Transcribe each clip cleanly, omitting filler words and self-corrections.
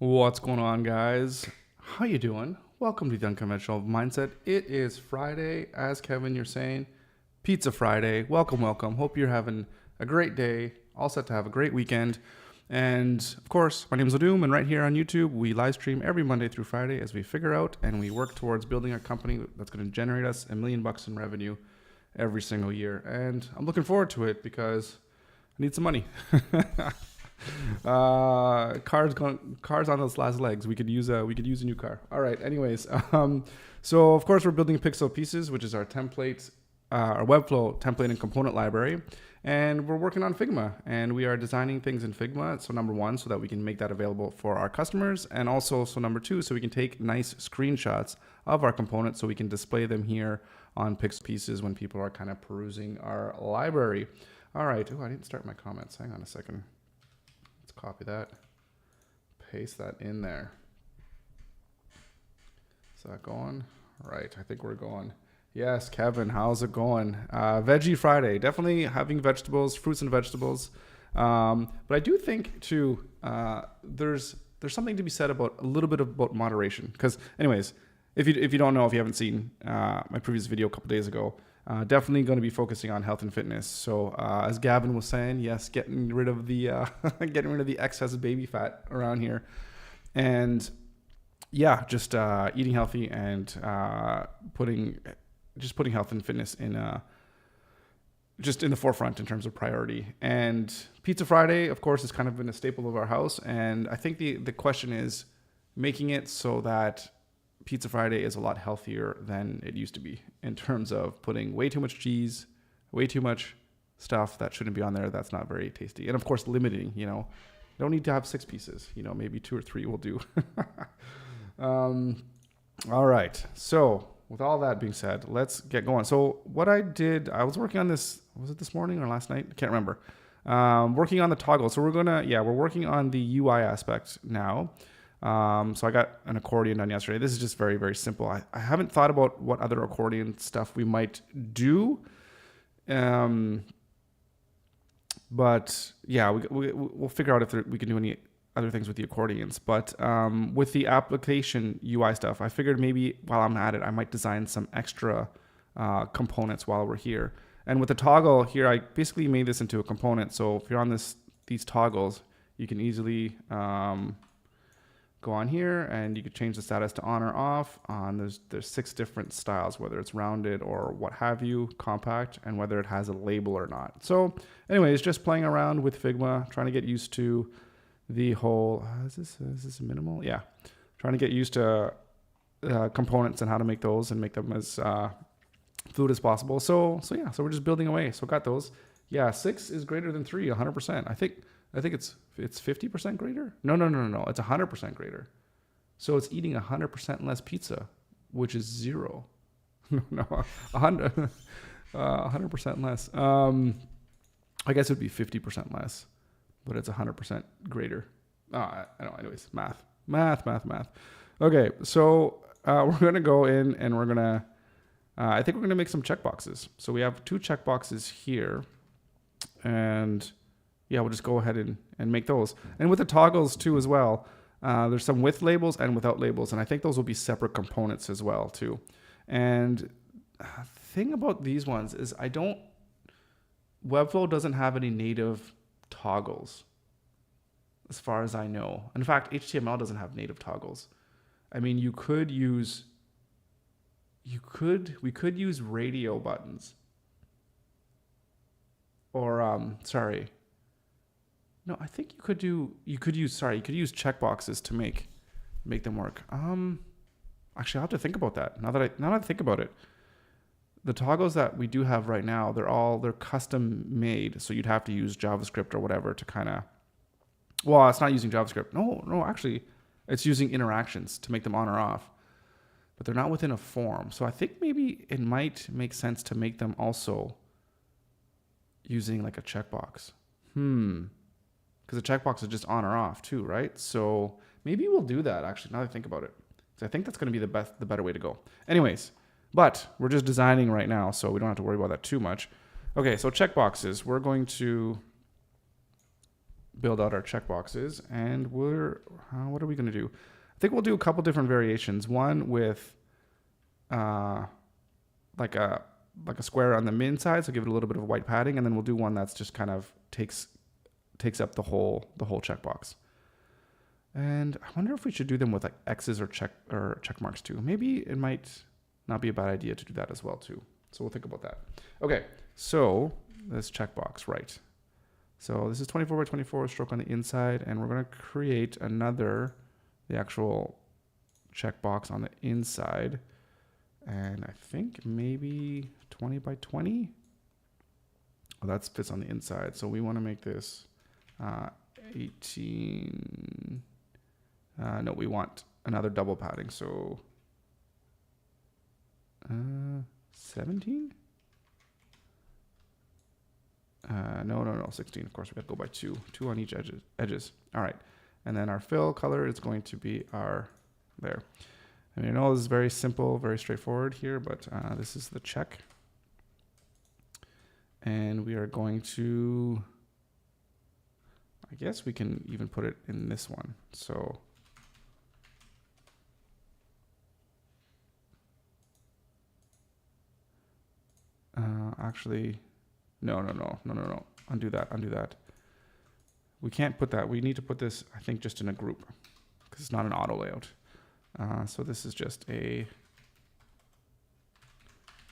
What's going on, guys? How you doing? Welcome to the Unconventional Mindset. It is Friday, as Kevin, you're saying, Pizza Friday. Welcome, welcome. Hope you're having a great day. All set to have a great weekend. And of course, my name is Adum, and right here on YouTube, we live stream every Monday through Friday as we figure out and we work towards building a company that's going to generate us $1 million in revenue every single year. And I'm looking forward to it because I need some money. Cars on those last legs. We could use a new car. All right. Anyways, so of course we're building Pixel Pieces, which is our template, our WEBFLOW template and component library, and we're working on Figma, and we are designing things in Figma. So number one, so that we can make that available for our customers, and also so number two, so we can take nice screenshots of our components, so we can display them here on Pixel Pieces when people are kind of perusing our library. All right. Oh, I didn't start my comments. Hang on a second. Let's copy that, paste that in there. Is that going? Right, I think we're going. Yes, Kevin, how's it going? Veggie Friday, definitely having vegetables, fruits and vegetables. But I do think too, there's something to be said about a little bit about moderation. Because anyways, if you don't know, if you haven't seen my previous video a couple days ago, definitely going to be focusing on health and fitness. So as Gavin was saying, yes, getting rid of the excess baby fat around here, and yeah, just eating healthy and putting health and fitness in just in the forefront in terms of priority. And Pizza Friday, of course, has kind of been a staple of our house. And I think the question is making it so that Pizza Friday is a lot healthier than it used to be in terms of putting way too much cheese, way too much stuff that shouldn't be on there that's not very tasty. And of course, limiting, you don't need to have 6 pieces, maybe 2 or 3 will do. All right. So with all that being said, let's get going. So what I did, I was working on this, was it this morning or last night? I can't remember. Working on the toggle. So we're working on the UI aspect now. So I got an accordion done yesterday. This is just very, very simple. I haven't thought about what other accordion stuff we might do. But yeah, we'll figure out if we can do any other things with the accordions. But with the application UI stuff, I figured maybe while I'm at it, I might design some extra components while we're here. And with the toggle here, I basically made this into a component. So if you're on these toggles, you can easily go on here and you could change the status to on or off. There's 6 different styles, whether it's rounded or what have you, compact, and whether it has a label or not. So anyways, just playing around with Figma, trying to get used to the whole, is this minimal? Yeah. Trying to get used to components and how to make those and make them as fluid as possible. So we're just building away. So got those. Yeah, 6 is greater than 3, 100%. I think it's 50% greater. No. It's 100% greater. So it's eating 100% less pizza, which is 0. No, 100% less. I guess it would be 50% less, but it's 100% greater. I know. Anyways, math. Okay, so we're gonna go in and we're gonna. I think we're gonna make some checkboxes. So we have 2 checkboxes here, and yeah, we'll just go ahead and make those. And with the toggles too as well, there's some with labels and without labels. And I think those will be separate components as well too. And the thing about these ones is WEBFLOW doesn't have any native toggles as far as I know. In fact, HTML doesn't have native toggles. I mean, we could use radio buttons or, no, I think you could use checkboxes to make them work. Actually, I'll have to think about that. Now that I think about it, the toggles that we do have right now, they're custom made. So you'd have to use JavaScript or whatever to kind of, well, it's not using JavaScript. No, actually it's using interactions to make them on or off, but they're not within a form. So I think maybe it might make sense to make them also using like a checkbox. Because the checkbox is just on or off too, right? So maybe we'll do that actually, now that I think about it. So I think that's going to be the better way to go. Anyways, but we're just designing right now, so we don't have to worry about that too much. Okay, so checkboxes. We're going to build out our checkboxes, and what are we going to do? I think we'll do a couple different variations. One with like a square on the min side, so give it a little bit of white padding, and then we'll do one that's just kind of takes up the whole checkbox. And I wonder if we should do them with like X's or check marks too. Maybe it might not be a bad idea to do that as well too. So we'll think about that. Okay, so this checkbox, right? So this is 24 by 24 stroke on the inside, and we're going to create the actual checkbox on the inside. And I think maybe 20 by 20. Well, that fits on the inside. So we want to make this 18. No, we want another double padding. So 17? No, 16. Of course, we got to go by 2. 2 on each edges. All right. And then our fill color is going to be there. I mean, I know this is very simple, very straightforward here, but this is the check. And we are going to, I guess we can even put it in this one. So actually, no. Undo that. We can't put that. We need to put this, I think, just in a group because it's not an auto layout. So this is just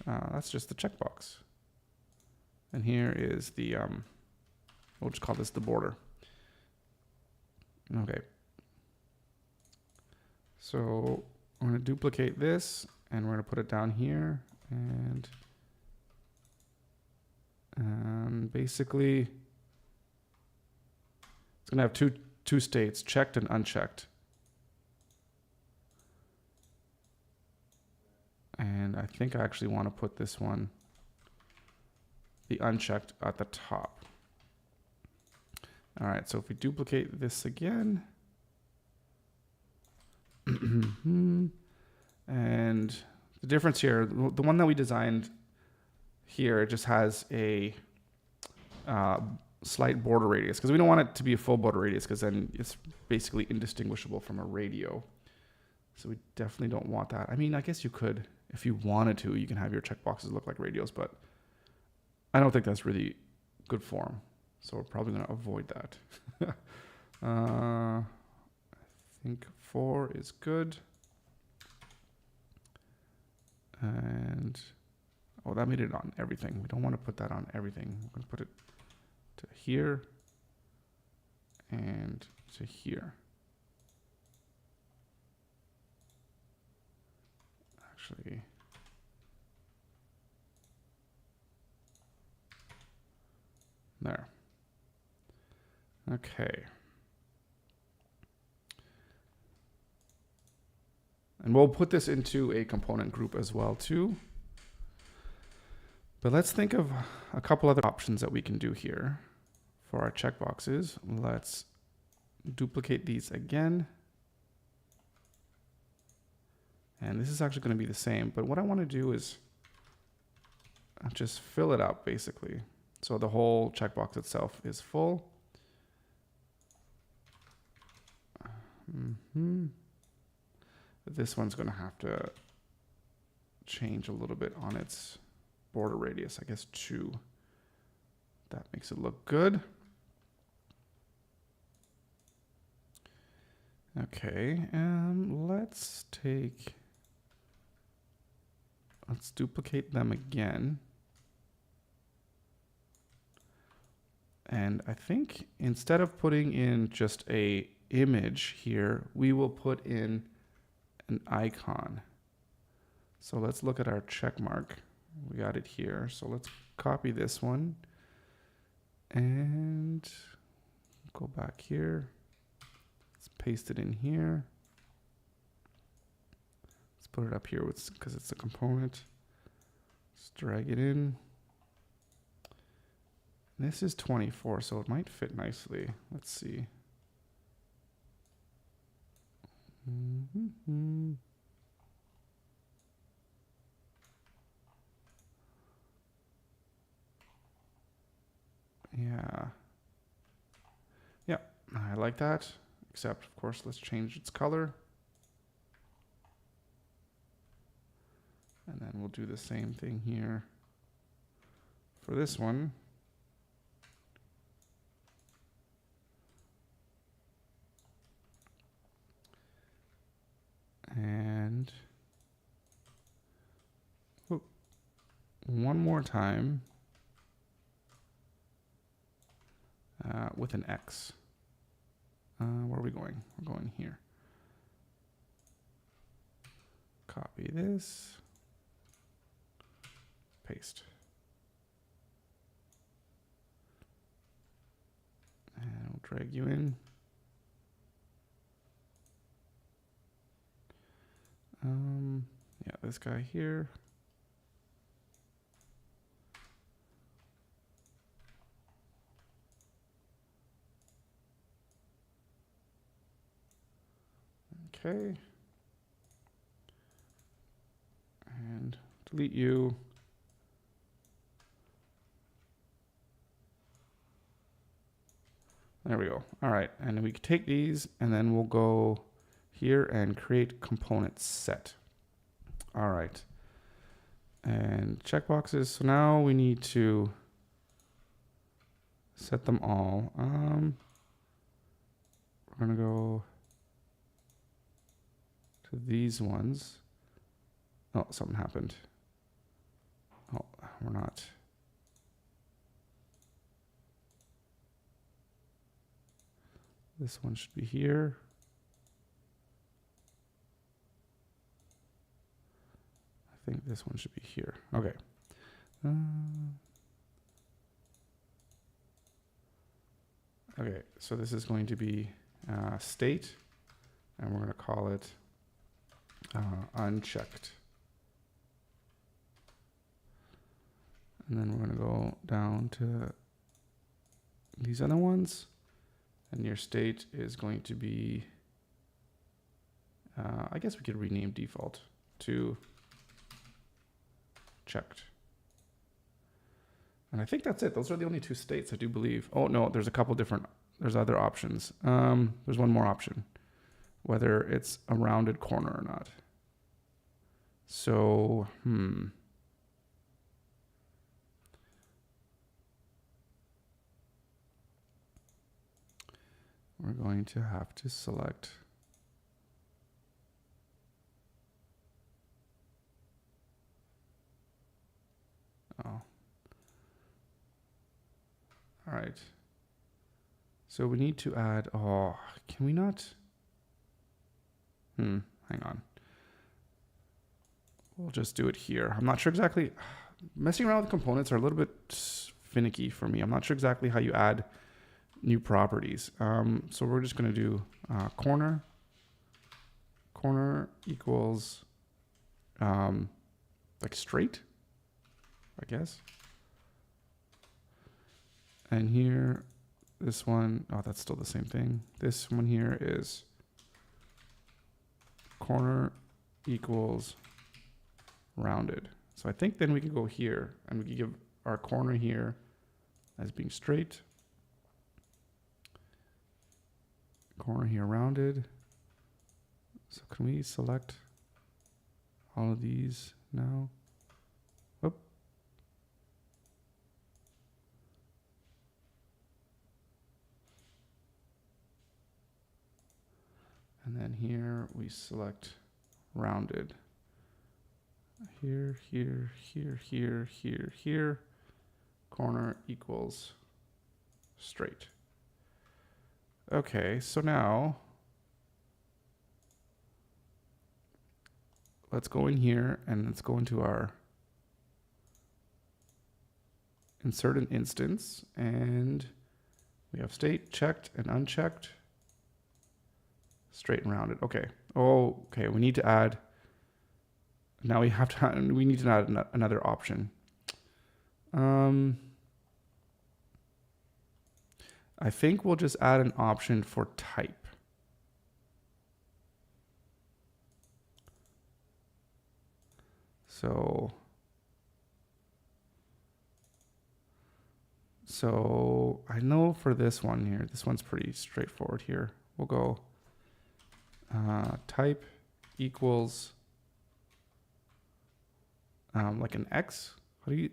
that's just the checkbox. And here is the, we'll just call this the border. Okay. So I'm going to duplicate this and we're going to put it down here, and basically it's going to have two states, checked and unchecked. And I think I actually want to put this one, the unchecked, at the top. All right, so if we duplicate this again, and the difference here, the one that we designed here just has a slight border radius, because we don't want it to be a full border radius, because then it's basically indistinguishable from a radio. So we definitely don't want that. I mean, I guess you could, if you wanted to, you can have your checkboxes look like radios, but I don't think that's really good form. So we're probably going to avoid that. I think 4 is good. And, oh, that made it on everything. We don't want to put that on everything. We're going to put it to here and to here. Actually, there. Okay. And we'll put this into a component group as well too. But let's think of a couple other options that we can do here for our checkboxes. Let's duplicate these again. And this is actually going to be the same, but what I want to do is just fill it up basically. So the whole checkbox itself is full. This one's going to have to change a little bit on its border radius, I guess 2. That makes it look good. Okay, let's duplicate them again. And I think instead of putting in just a image here, we will put in an icon. So let's look at our check mark. We got it here. So let's copy this one and go back here. Let's paste it in here. Let's put it up here because it's a component. Let's drag it in. This is 24, so it might fit nicely. Let's see. Yeah. Yeah, like that, except of course, let's change its color. And then we'll do the same thing here for this one. And one more time with an X. Where are we going? We're going here. Copy this. Paste. And we'll drag you in. Yeah, this guy here. Okay. And delete you. There we go. All right. And then we can take these and then we'll go here and create component set. All right. And checkboxes. So now we need to set them all. We're going to go to these ones. Oh, something happened. Oh, we're not. This one should be here. I think this one should be here. Okay. Okay, so this is going to be state, and we're going to call it unchecked. And then we're going to go down to these other ones, and your state is going to be, I guess we could rename default to checked. And I think that's it. Those are the only two states, I do believe. Oh, no, there's a couple different, there's other options. There's one more option, whether it's a rounded corner or not. So, we're going to have to select all right. So we need to add, can we not? Hang on. We'll just do it here. I'm not sure exactly. Messing around with components are a little bit finicky for me. I'm not sure exactly how you add new properties. So we're just going to do corner equals like straight, I guess. And here, this one, that's still the same thing. This one here is corner equals rounded. So I think then we can go here and we can give our corner here as being straight. Corner here rounded. So can we select all of these now? Whoop. And then here we select rounded. Here, here, here, here, here, here. Corner equals straight. Okay, so now let's go in here and let's go into our insert an instance, and we have state checked and unchecked, straight and rounded. Okay. Oh, okay. We need to add. Now we have to. We need to add another option. I think we'll just add an option for type. So So I know for this one here, this one's pretty straightforward here. We'll go type equals like an X. How do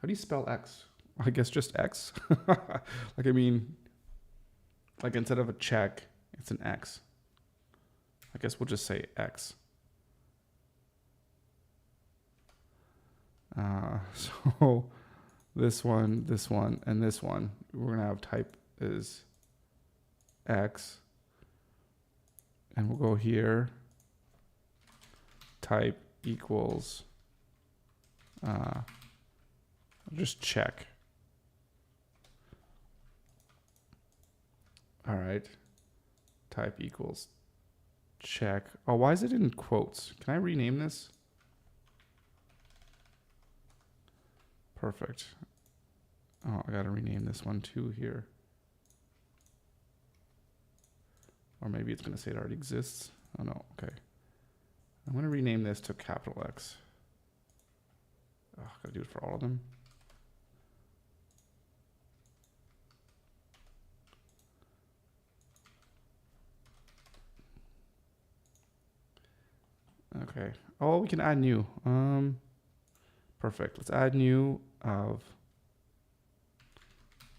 you spell X? I guess just X. Like, I mean, like instead of a check, it's an X. I guess we'll just say X. So this one, and this one, we're gonna have type is X, and we'll go here, type equals, just check. All right, type equals check. Oh, why is it in quotes? Can I rename this? Perfect. Oh, I gotta rename this one too here. Or maybe it's gonna say it already exists. Oh no, okay. I'm gonna rename this to capital X. Oh, gotta do it for all of them. Okay. Oh, we can add new. Perfect. Let's add new of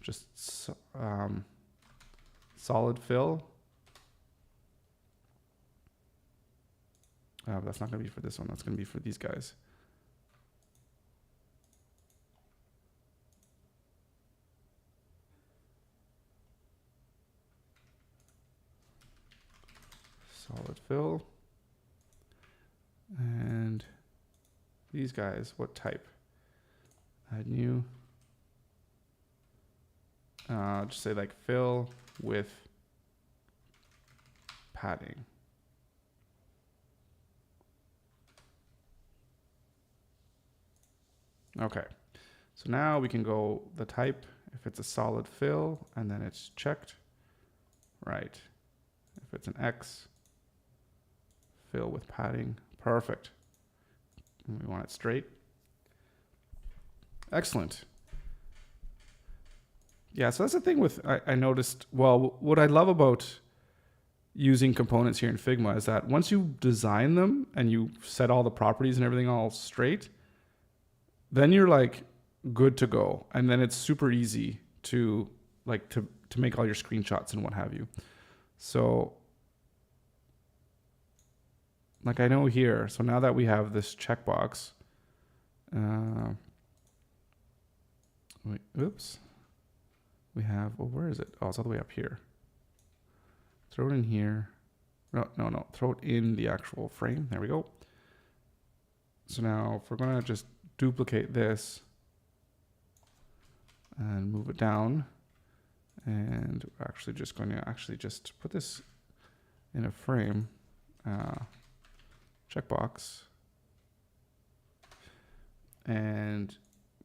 just solid fill. That's not going to be for this one. That's going to be for these guys. Solid fill. And these guys, what type? Add new. Just say like fill with padding. Okay, so now we can go the type, if it's a solid fill, and then it's checked, right? If it's an X, fill with padding, perfect. And we want it straight. Excellent. Yeah, so that's the thing with, I noticed, well, what I love about using components here in Figma is that once you design them and you set all the properties and everything all straight, then you're like good to go. And then it's super easy to like to make all your screenshots and what have you. So like I know here, so now that we have this checkbox, wait, oops. We have, well, where is it? Oh, it's all the way up here. Throw it in here. No, throw it in the actual frame. There we go. So now if we're gonna just duplicate this and move it down, and we're actually just going to just put this in a frame, checkbox, and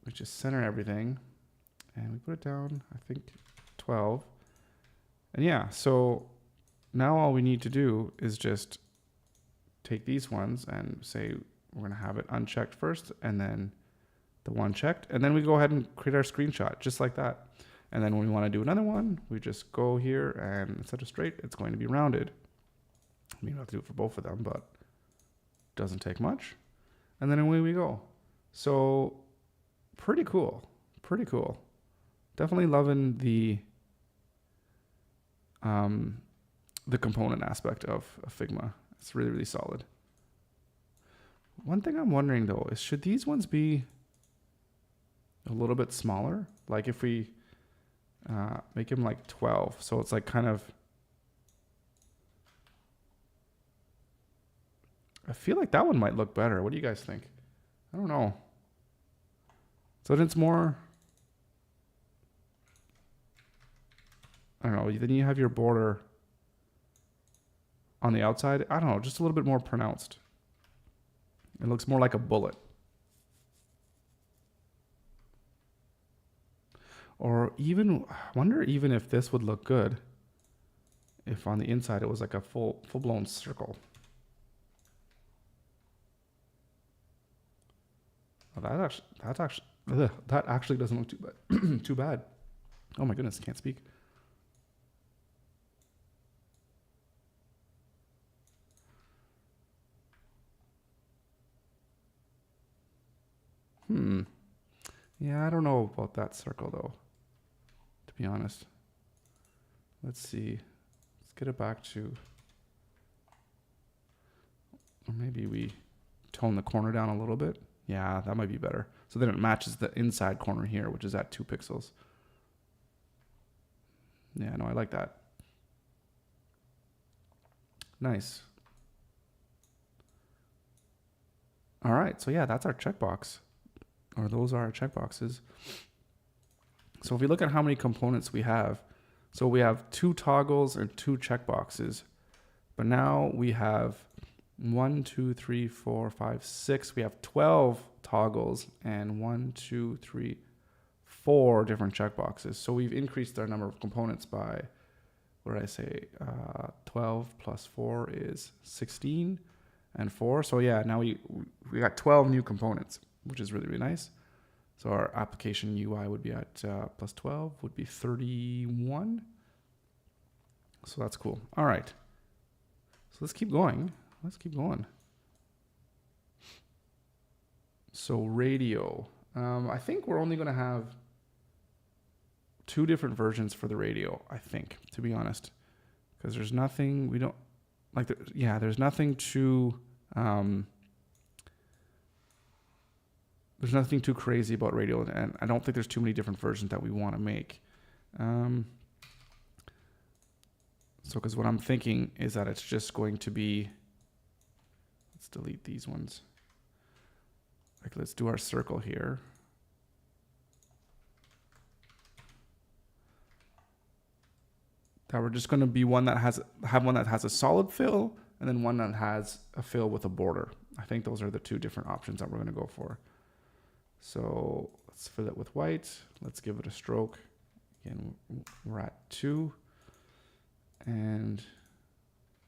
we just center everything, and we put it down, I think 12. And yeah, so now all we need to do is just take these ones and say we're going to have it unchecked first, and then the one checked, and then we go ahead and create our screenshot just like that. And then when we want to do another one, we just go here, and instead of straight, it's going to be rounded. I mean, you don't have to do it for both of them, but it doesn't take much. And then away we go. So pretty cool. Pretty cool. Definitely loving the component aspect of Figma. It's really, really solid. One thing I'm wondering though is, should these ones be a little bit smaller? Like if we make them like 12, so it's like kind of, I feel like that one might look better. What do you guys think? I don't know. So then it's more, I don't know, then you have your border on the outside. I don't know, just a little bit more pronounced. It looks more like a bullet. Or even, I wonder even if this would look good if on the inside it was like a full-blown circle. Well, that actually doesn't look too bad. Too bad. Oh my goodness, can't speak. Yeah, I don't know about that circle though, to be honest. Let's see. Let's get it back to, or maybe we tone the corner down a little bit. Yeah, that might be better. So then it matches the inside corner here, which is at 2 pixels. Yeah, no, I like that. Nice. All right, so yeah, that's our checkbox, or those are our checkboxes. So if we look at how many components we have, so we have 2 toggles and 2 checkboxes, but now we have 1, 2, 3, 4, 5, 6. We have 12 toggles and 1, 2, 3, 4 different checkboxes. So we've increased our number of components by, what did I say? 12 plus 4 is 16 and 4. So yeah, now we got 12 new components, which is really, really nice. So our application UI would be at plus 12, would be 31. So that's cool. All right. So let's keep going. Let's keep going. So radio. I think we're only going to have 2 different versions for the radio, I think, to be honest. Because there's nothing, we don't, like, there's nothing too, there's nothing too crazy about radio, and I don't think there's too many different versions that we want to make. So, because what I'm thinking is that it's just going to be, let's delete these ones. Like, let's do our circle here. That we're just going to be one that has a solid fill, and then one that has a fill with a border. I think those are the 2 different options that we're going to go for. So let's fill it with white. Let's give it a stroke. Again, we're at 2. And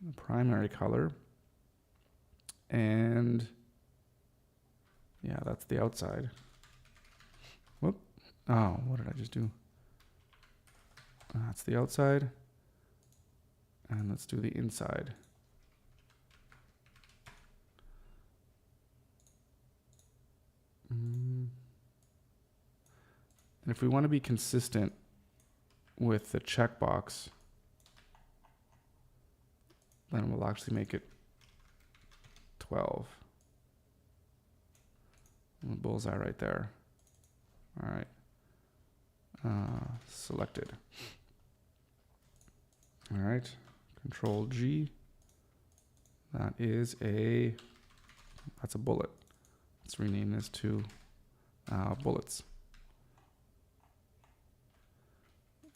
the primary color. And yeah, that's the outside. Whoop. Oh, what did I just do? That's the outside. And let's do the inside. And if we want to be consistent with the checkbox, then we'll actually make it 12. And the bullseye right there. All right. Selected. All right. Control G. That's a bullet. Let's rename this to bullets.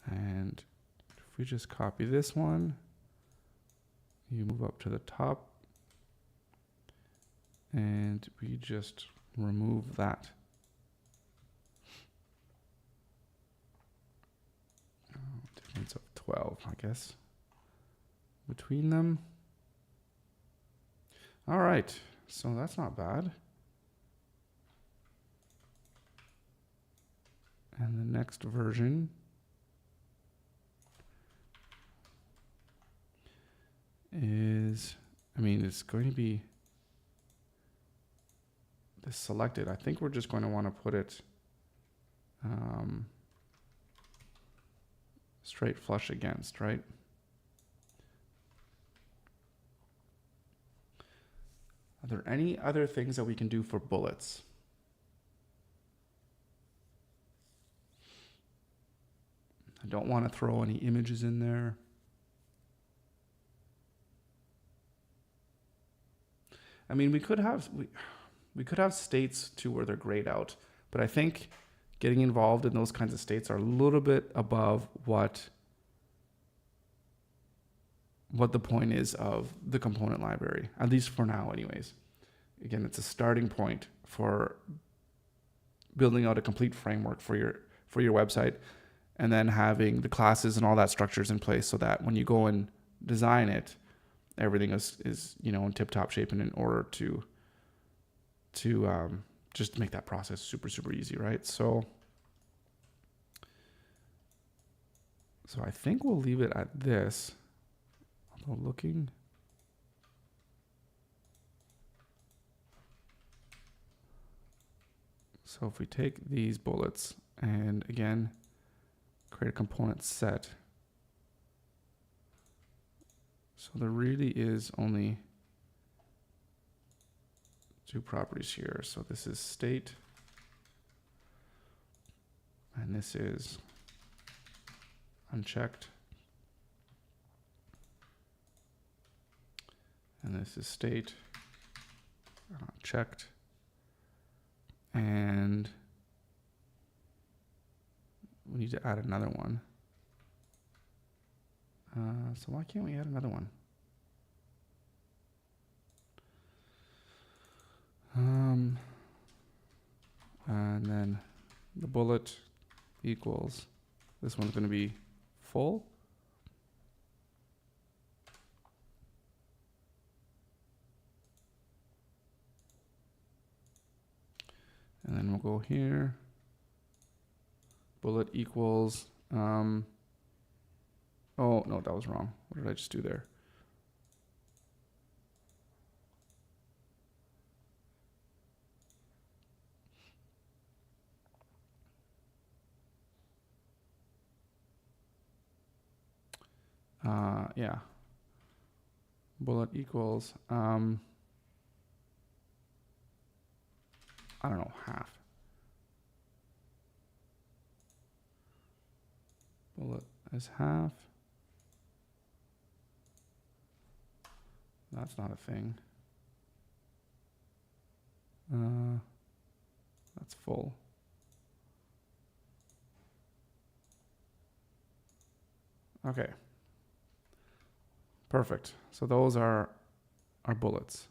And if we just copy this one, you move up to the top, and we just remove that. Difference of 12, I guess, between them. All right, so that's not bad. And the next version is, I mean, it's going to be this selected. I think we're just going to want to put it straight flush against, right? Are there any other things that we can do for bullets? I don't want to throw any images in there. I mean, we could have states too where they're grayed out, but I think getting involved in those kinds of states are a little bit above what the point is of the component library, at least for now anyways. Again, it's a starting point for building out a complete framework for your website, and then having the classes and all that structures in place so that when you go and design it, everything is in tip-top shape and in order to just make that process super, super easy, right? So So I think we'll leave it at this. Although looking. So if we take these bullets and again, create a component set. So there really is only two properties here. So this is state, and this is unchecked. And this is state, checked. And we need to add another one. So why can't we add another one? And then the bullet equals, this one's going to be full. And then we'll go here. Bullet equals, oh no, that was wrong. What did I just do there? Yeah. Bullet equals, I don't know, half. Bullet is half. That's not a thing. That's full. Okay. Perfect. So those are our bullets.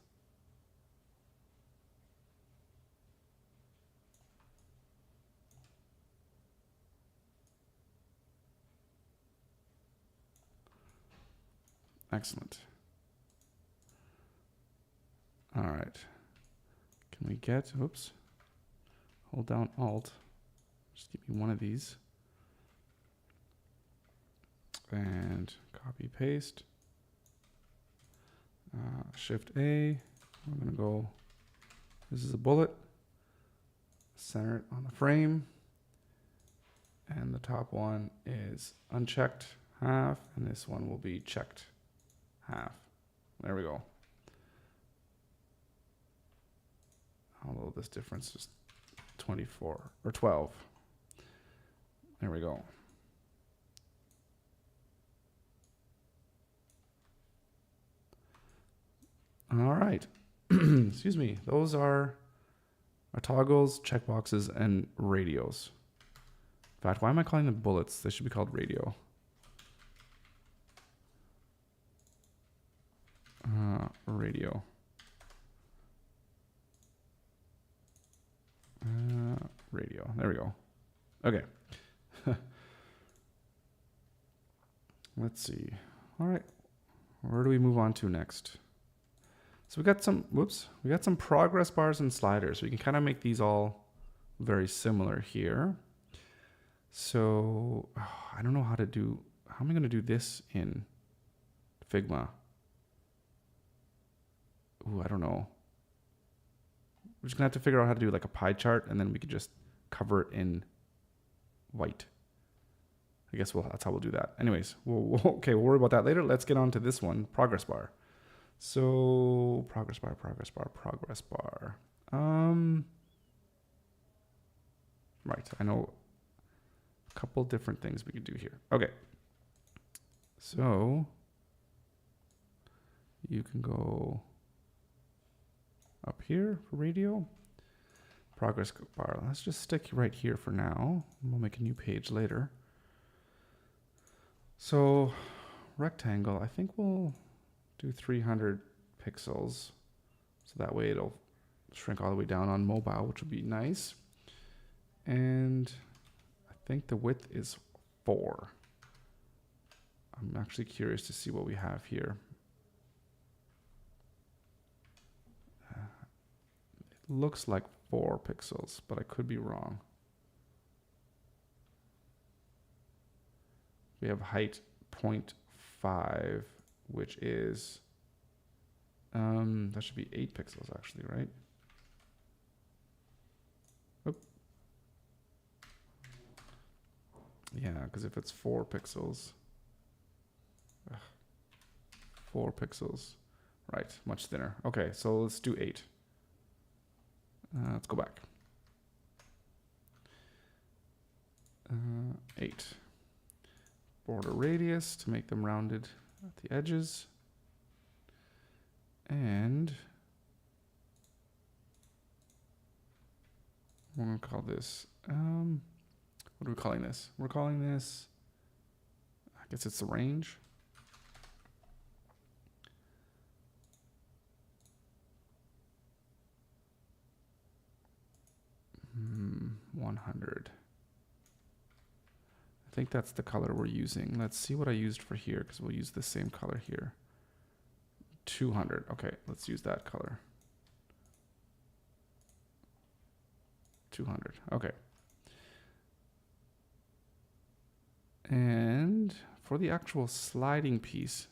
Excellent. All right. Can we get, oops, hold down Alt. Just give me one of these. And copy paste. Shift A. I'm going to go, this is a bullet. Center it on the frame. And the top one is unchecked half. And this one will be checked half. There we go. Although this difference is 24 or 12. There we go. All right. Excuse me. Those are our toggles, checkboxes, and radios. In fact, why am I calling them bullets? They should be called radio. Radio. Radio. There we go. Okay. Let's see. All right. Where do we move on to next? So we got some, we got some progress bars and sliders. We can kind of make these all very similar here. So I don't know how to do, how am I going to do this in Figma? Ooh, I don't know. We're just gonna have to figure out how to do like a pie chart, and then we could just cover it in white. I guess that's how we'll do that. Anyways, okay, we'll worry about that later. Let's get on to this one, progress bar. So progress bar, progress bar, progress bar. Right, I know a couple different things we could do here. Okay, so you can go up here for radio. Progress bar. Let's just stick right here for now. We'll make a new page later. So rectangle, I think we'll do 300 pixels. So that way it'll shrink all the way down on mobile, which would be nice. And I think the width is 4. I'm actually curious to see what we have here. Looks like 4 pixels, but I could be wrong. We have height 0.5, which is, that should be 8 pixels actually, right? Oop. Yeah, because if it's 4 pixels, 4 pixels, right, much thinner. Okay, so let's do 8. Let's go back. 8. Border radius to make them rounded at the edges. And we're going to call this, what are we calling this? We're calling this, I guess it's the range. Hmm, 100. I think that's the color we're using. Let's see what I used for here, because we'll use the same color here. 200. Okay, let's use that color. 200. Okay. And for the actual sliding piece,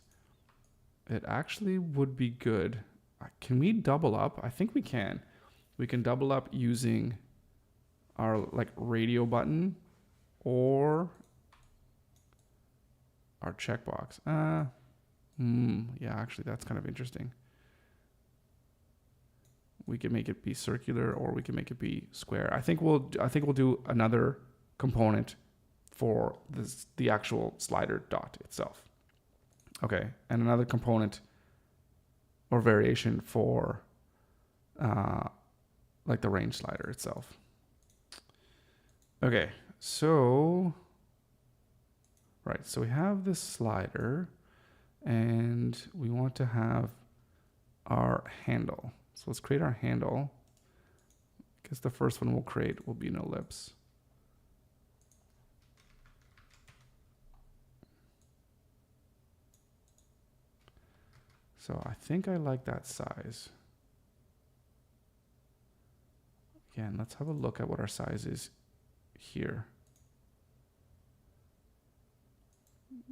it actually would be good. Can we double up? I think we can. We can double up using our like radio button or our checkbox. Yeah, actually that's kind of interesting. We can make it be circular or we can make it be square. I think we'll do another component for the actual slider dot itself. Okay, and another component or variation for like the range slider itself. Okay, so right, so we have this slider and we want to have our handle. So let's create our handle. I guess the first one we'll create will be an ellipse. So I think I like that size. Again, let's have a look at what our size is here.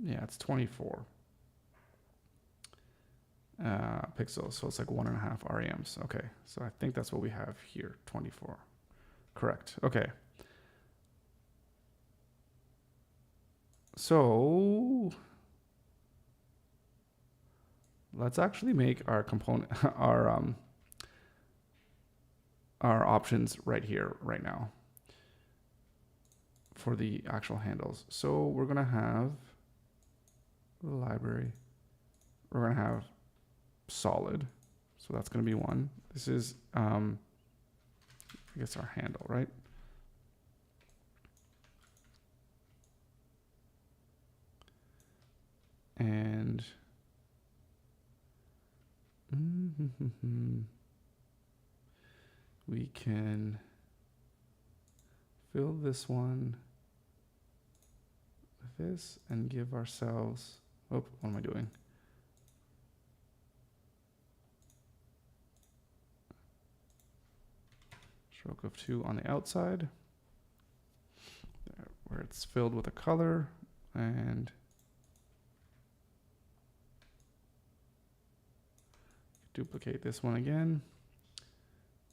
Yeah, it's 24 pixels, so it's like 1.5 REMs. Okay, so I think that's what we have here, 24. Correct. Okay. So let's actually make our component, our options right here, right now for the actual handles. So we're going to have the library. We're going to have solid. So that's going to be one. This is, I guess our handle, right? And we can fill this one with this and give ourselves, oh, what am I doing? Stroke of 2 on the outside, there, where it's filled with a color, and duplicate this one again,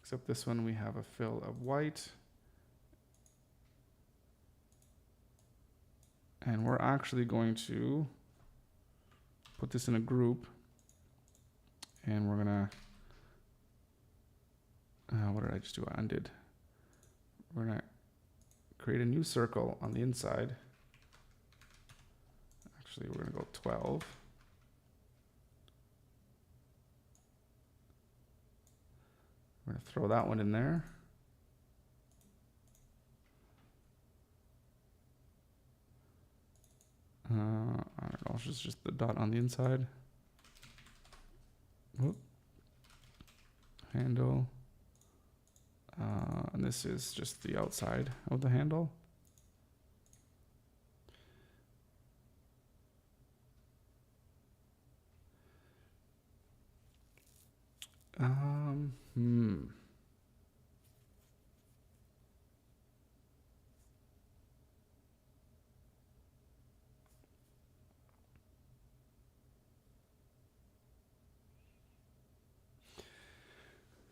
except this one we have a fill of white. And we're actually going to put this in a group, and we're gonna, what did I just do? I undid. We're gonna create a new circle on the inside. Actually, we're gonna go 12. We're going to throw that one in there. I don't know, it's just the dot on the inside. Whoop. Handle. And this is just the outside of the handle.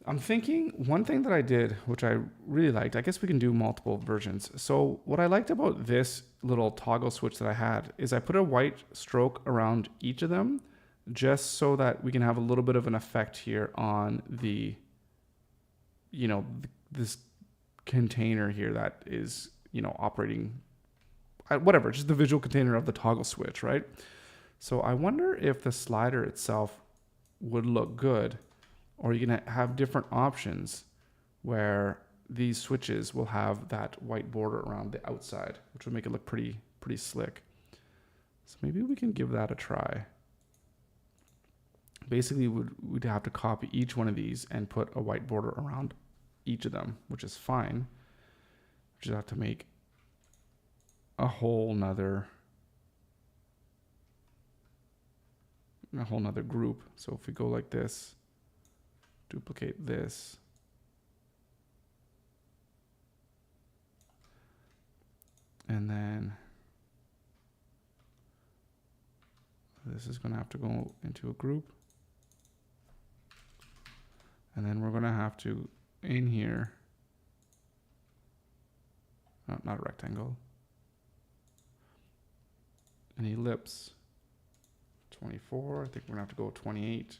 I'm thinking one thing that I did, which I really liked, I guess we can do multiple versions. So what I liked about this little toggle switch that I had is I put a white stroke around each of them just so that we can have a little bit of an effect here on the, you know, this container here that is, you know, operating, whatever, just the visual container of the toggle switch, right? So I wonder if the slider itself would look good, or you can have different options where these switches will have that white border around the outside, which would make it look pretty slick. So maybe we can give that a try. Basically, we'd have to copy each one of these and put a white border around each of them, which is fine. We just have to make a whole nother group. So if we go like this, duplicate this, and then this is going to have to go into a group, and then we're going to have to, in here, not a rectangle, an ellipse, 24, I think we're going to have to go 28.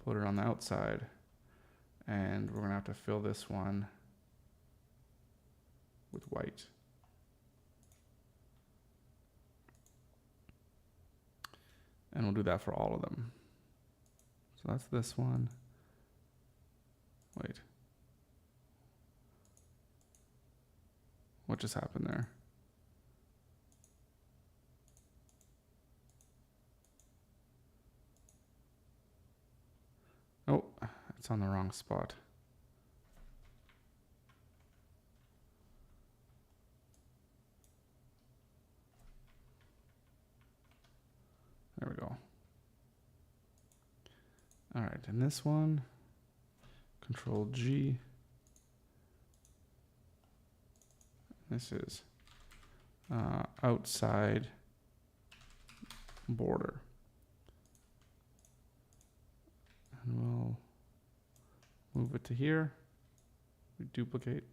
Put it on the outside, and we're going to have to fill this one with white. And we'll do that for all of them. So that's this one. Wait. What just happened there? Oh, it's on the wrong spot. There we go. All right, and this one, Control G. This is outside border. And we'll move it to here. We duplicate.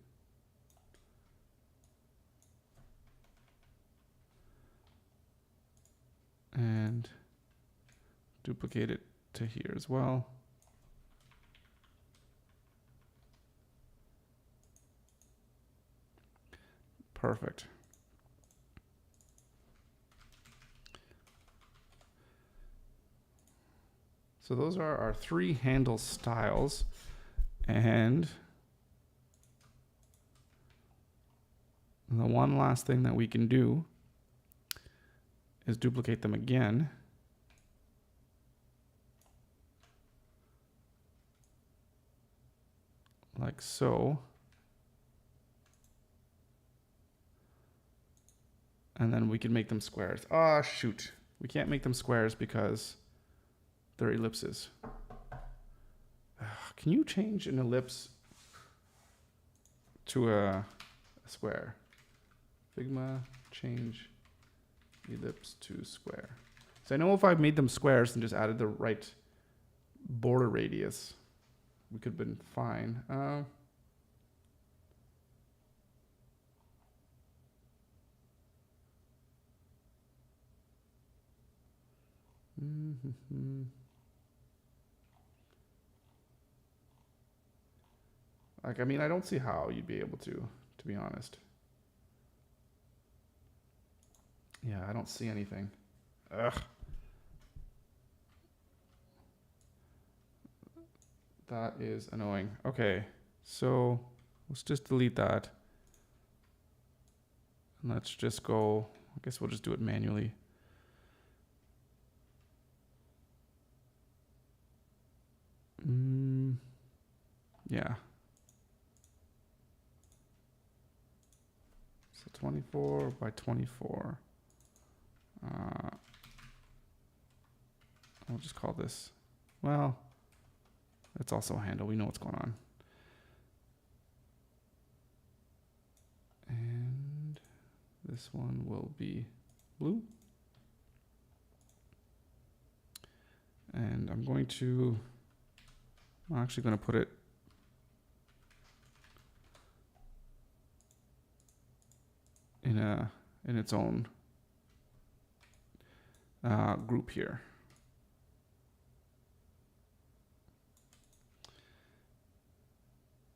And duplicate it to here as well. Perfect. So those are our 3 handle styles, and the one last thing that we can do is duplicate them again. Like so. And then we can make them squares. Ah, shoot. We can't make them squares because they're ellipses. Can you change an ellipse to a square? Figma, change ellipse to square. So I know if I made them squares and just added the right border radius, we could have been fine. Like, I mean, I don't see how you'd be able to be honest. Yeah, I don't see anything. Ugh. That is annoying. Okay, so let's just delete that. And let's just go, I guess we'll just do it manually. Yeah. So 24 by 24. I'll just call this, well, it's also a handle. We know what's going on. And this one will be blue. And I'm actually going to put it in its own group here.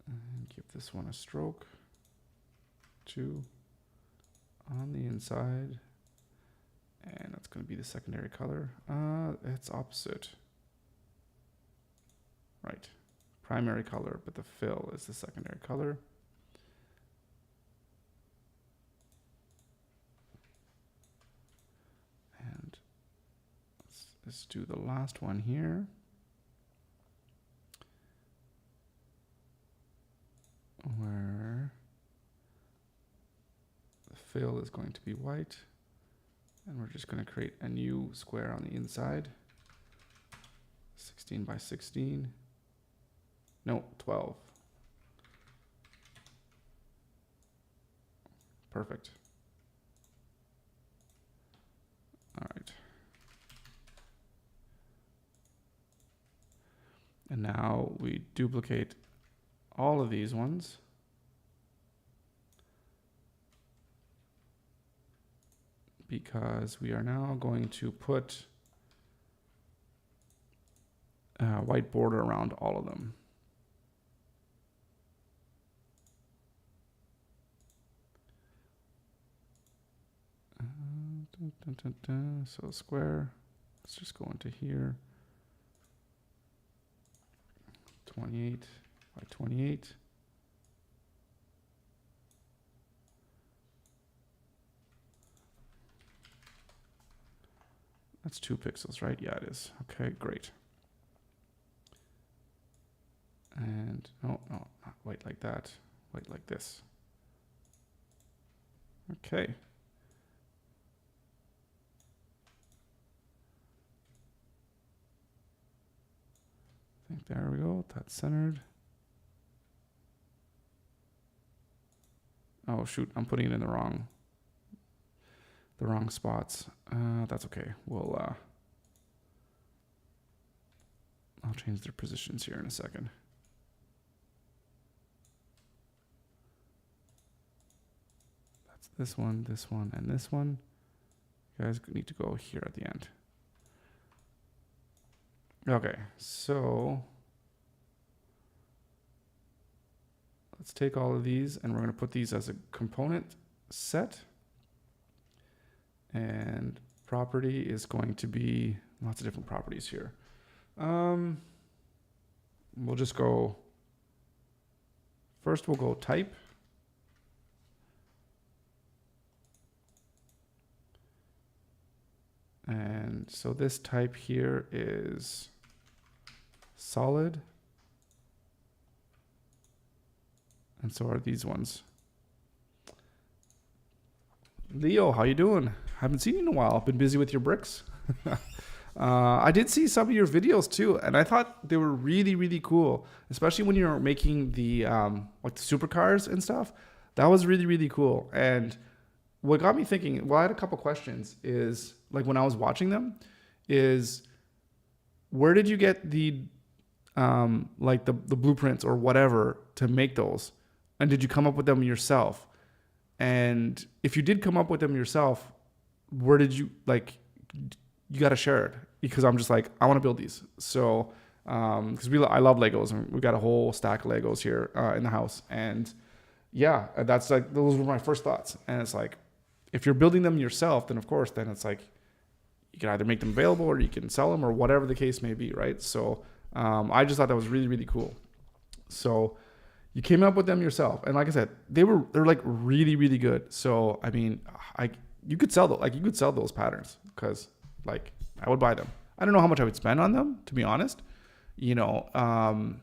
And give this one a stroke, 2 on the inside, and that's going to be the secondary color. It's opposite, right? Primary color, but the fill is the secondary color. And let's do the last one here. Where the fill is going to be white, and we're just going to create a new square on the inside. 16 by 16. No, 12. Perfect. All right. And now we duplicate all of these ones. Because we are now going to put a white border around all of them. So square, let's just go into here. 28 by 28. That's 2 pixels, right? Yeah, it is. Okay, great. And no, not white like that, white like this. Okay. I think there we go. That's centered. Oh shoot, I'm putting it in the wrong spots. That's okay. We'll I'll change their positions here in a second. That's this one, and this one. You guys need to go here at the end. Okay, so let's take all of these and we're going to put these as a component set. And property is going to be lots of different properties here. We'll just go, first we'll go type. And so this type here is solid. And so are these ones. Leo, how you doing? Haven't seen you in a while. Been busy with your bricks. I did see some of your videos too, and I thought they were really, really cool, especially when you're making the like the supercars and stuff. That was really, really cool. And what got me thinking, well, I had a couple questions, is like when I was watching them, is where did you get the like the blueprints or whatever to make those? And did you come up with them yourself? And if you did come up with them yourself, where did you, like, you got to share it, because I'm just like, I want to build these. So, because I love Legos, and we got a whole stack of Legos here in the house. And yeah, that's like, those were my first thoughts. And it's like, if you're building them yourself, then of course, then it's like, you can either make them available or you can sell them or whatever the case may be, right? So I just thought that was really, really cool. So you came up with them yourself, and like I said, they're like really, really good. So I mean, you could sell those patterns, because like I would buy them. I don't know how much I would spend on them, to be honest. You know, a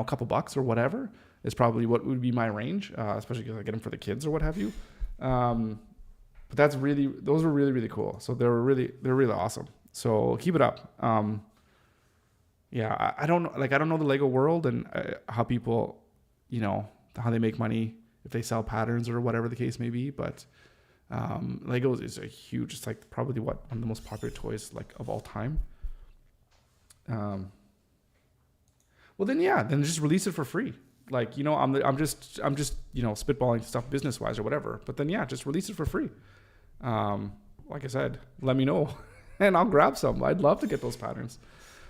couple bucks or whatever is probably what would be my range, especially because I get them for the kids or what have you. But those were really, really cool. So they're really awesome. So keep it up. Yeah, I don't know the Lego world and how people, how they make money if they sell patterns or whatever the case may be. But Legos is a huge, it's like probably one of the most popular toys like of all time. Well then, yeah, then just release it for free. Like, I'm just, spitballing stuff business wise or whatever. But then, yeah, just release it for free. Like I said, let me know and I'll grab some. I'd love to get those patterns.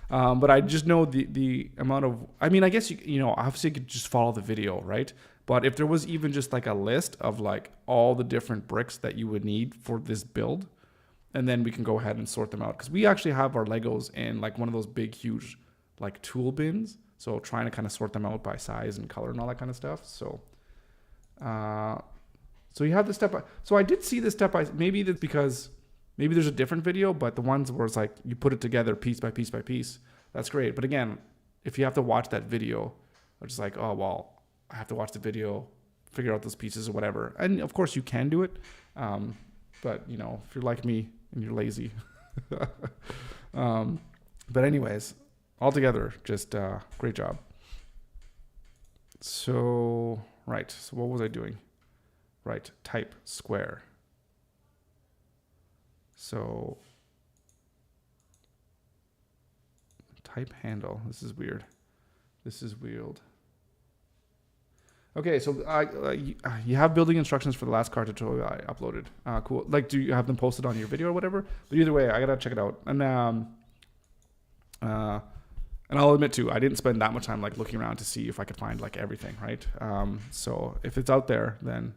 But I just know the amount of, I mean, I guess, obviously you could just follow the video, right? But if there was even just like a list of like all the different bricks that you would need for this build, and then we can go ahead and sort them out. Because we actually have our Legos in like one of those big, huge like tool bins. So trying to kind of sort them out by size and color and all that kind of stuff. So, so you have the step by, so I did see the step by, maybe that's because maybe there's a different video, but the ones where it's like you put it together piece by piece by piece, that's great. But again, if you have to watch that video, it's just like, oh, well, I have to watch the video, figure out those pieces or whatever. And of course you can do it. But if you're like me and you're lazy, but anyways, altogether, just great job. So, right. So what was I doing? Right. Type square. So type handle. This is weird. Okay, so you have building instructions for the last card tutorial I uploaded. Cool. Like, do you have them posted on your video or whatever? But either way, I gotta check it out. And I'll admit too, I didn't spend that much time like looking around to see if I could find like everything, right? So if it's out there, then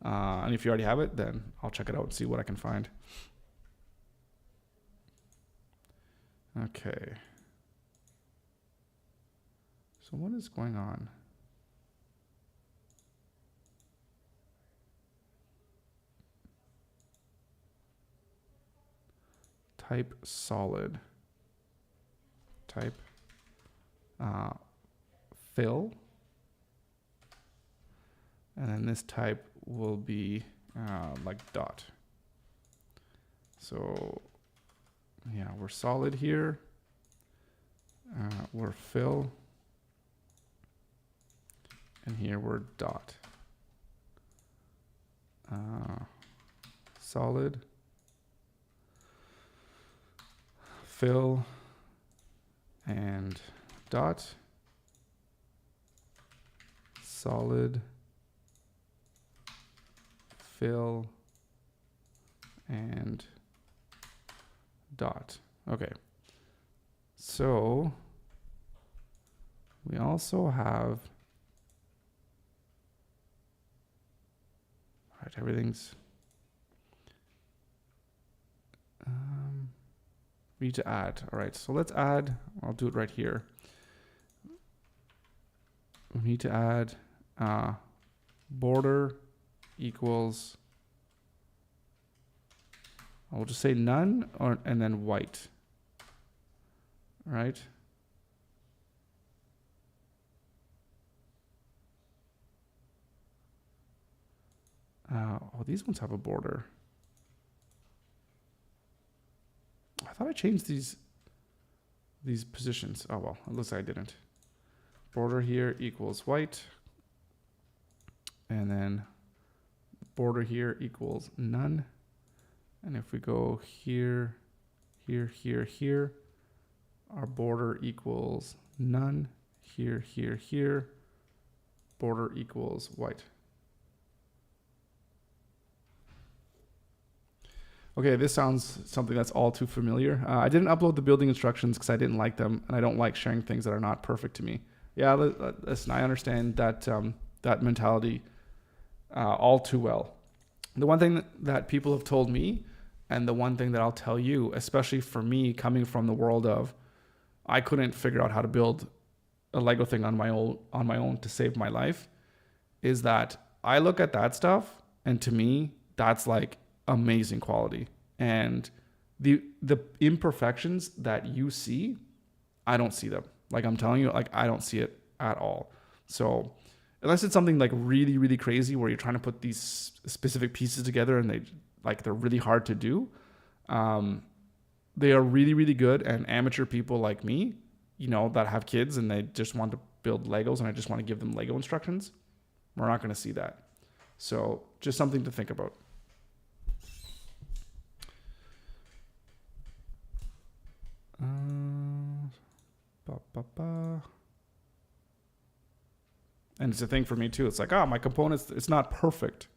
and if you already have it, then I'll check it out and see what I can find. Okay. So what is going on? Type solid. Type fill. And then this type will be like dot. So yeah, we're solid here. We're fill. And here we're dot. Solid. Fill. And dot. Solid. Fill. And dot. Okay. So we also have, all right, everything's, we need to add. All right, so let's add, I'll do it right here. We need to add border equals, I'll just say none and then white, right? Oh, these ones have a border. I thought I changed these positions. Oh, well, it looks like I didn't. Border here equals white. And then border here equals none. And if we go here, here, here, here, our border equals none. Here, here, here, border equals white. Okay, this sounds something that's all too familiar. I didn't upload the building instructions because I didn't like them, and I don't like sharing things that are not perfect to me. Yeah, listen, I understand that that mentality all too well. The one thing that people have told me, and the one thing that I'll tell you, especially for me coming from the world of, I couldn't figure out how to build a Lego thing on my own to save my life, is that I look at that stuff, and to me, that's like amazing quality. And the imperfections that you see, I don't see them. Like I'm telling you, like I don't see it at all. So unless it's something like really, really crazy where you're trying to put these specific pieces together and they're really hard to do, they are really, really good. And amateur people like me, that have kids and they just want to build Legos and I just want to give them Lego instructions, we're not going to see that. So just something to think about. And it's a thing for me too. It's like, my components, it's not perfect.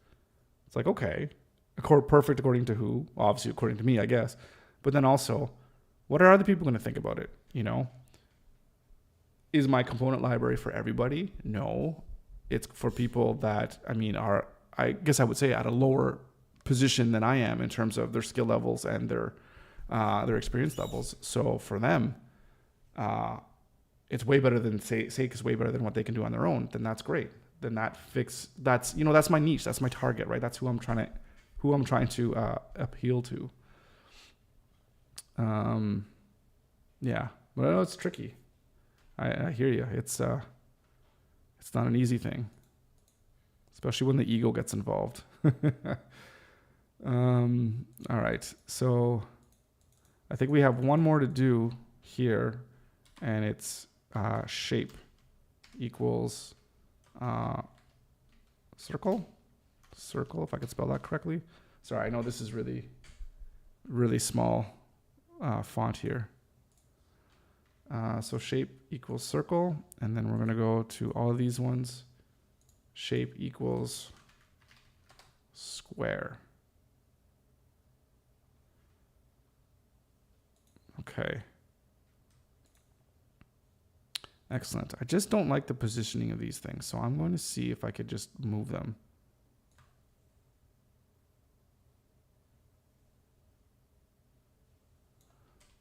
It's like, okay, perfect according to who? Obviously, according to me, I guess. But then also, what are other people going to think about it? Is my component library for everybody? No. It's for people that, are, I guess I would say, at a lower position than I am in terms of their skill levels and their experience levels. So for them, it's way better than Seik is way better than what they can do on their own. Then that's great. Then that's my niche. That's my target, right? That's who I'm trying to appeal to. Yeah, but I know it's tricky. I hear you. It's not an easy thing, especially when the ego gets involved. All right, so I think we have one more to do here, and it's shape equals circle, if I could spell that correctly. Sorry, I know this is really, really small font here. So shape equals circle, and then we're going to go to all of these ones. Shape equals square. Okay. Excellent. I just don't like the positioning of these things, so I'm going to see if I could just move them.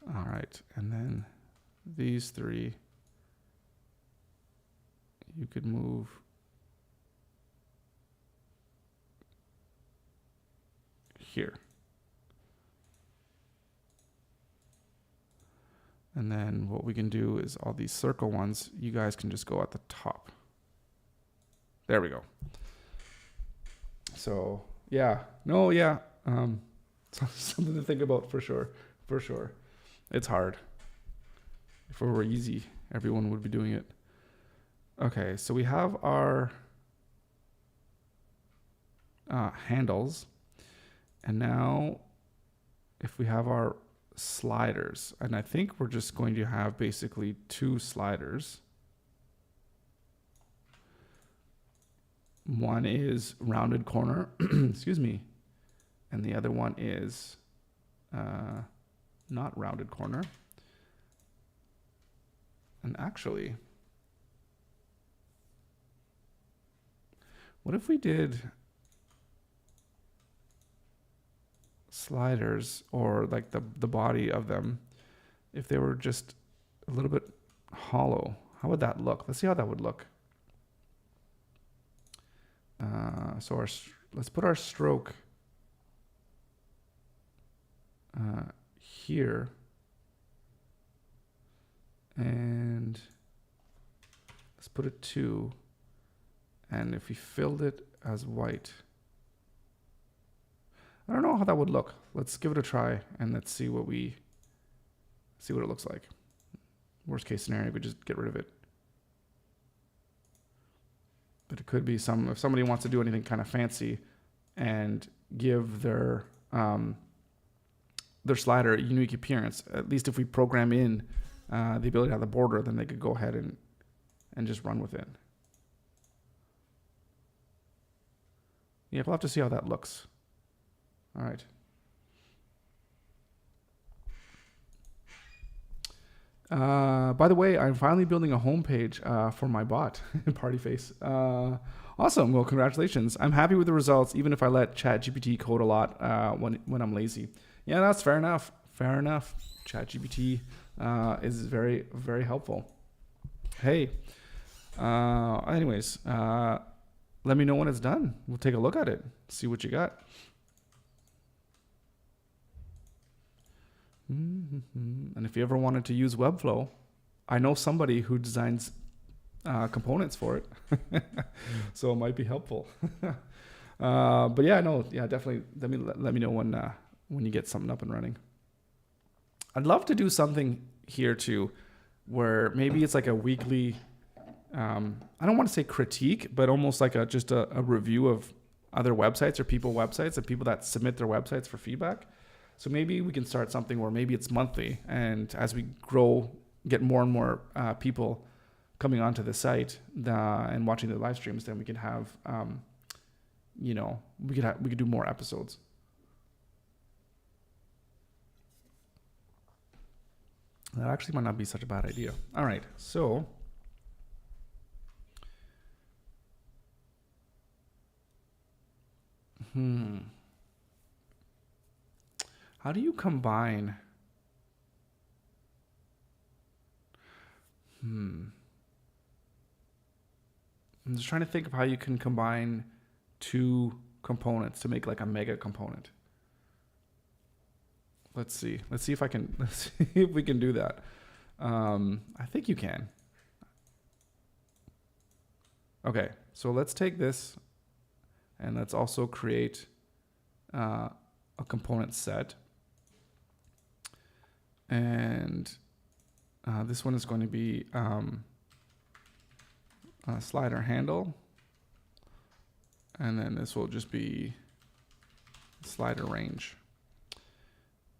All right, and then these three, you could move here. And then what we can do is all these circle ones, you guys can just go at the top. There we go. So yeah, something to think about for sure. It's hard. If it were easy, everyone would be doing it. Okay, so we have our handles. And now if we have our sliders, and I think we're just going to have basically two sliders. One is rounded corner, excuse me, and the other one is not rounded corner. And actually, what if we did sliders, or like the body of them, if they were just a little bit hollow? How would that look? Let's see how that would look. So let's put our stroke here, and let's put it 2, and if we filled it as white, I don't know how that would look. Let's give it a try, and let's see what it looks like. Worst case scenario, we just get rid of it. But it could be if somebody wants to do anything kind of fancy and give their slider a unique appearance, at least if we program in the ability to have the border, then they could go ahead and just run with it. Yeah, we'll have to see how that looks. All right. By the way, I'm finally building a homepage for my bot, Partyface. Awesome. Well, congratulations. I'm happy with the results, even if I let ChatGPT code a lot when I'm lazy. Yeah, that's fair enough. Fair enough. ChatGPT is very, very helpful. Hey. Anyways, let me know when it's done. We'll take a look at it. See what you got. And if you ever wanted to use WEBFLOW, I know somebody who designs components for it, so it might be helpful. But yeah, no, yeah, definitely. Let me know when you get something up and running. I'd love to do something here too, where maybe it's like a weekly. I don't want to say critique, but almost like just a review of other websites or websites and people that submit their websites for feedback. So maybe we can start something where maybe it's monthly, and as we grow get more and more people coming onto the site and watching the live streams, then we can have, we could do more episodes. That actually might not be such a bad idea. All right, so how do you combine? I'm just trying to think of how you can combine two components to make like a mega component. Let's see if let's see if we can do that. I think you can. Okay, so let's take this and let's also create a component set. And this one is going to be a slider handle. And then this will just be slider range.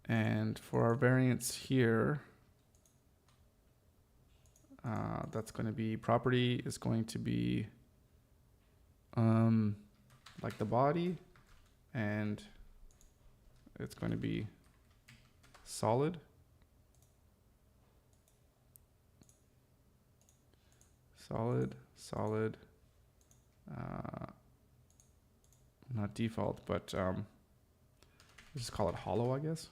And for our variants here, that's going to be property is going to be like the body, and it's going to be solid. Solid, not default, but let's just call it hollow, I guess.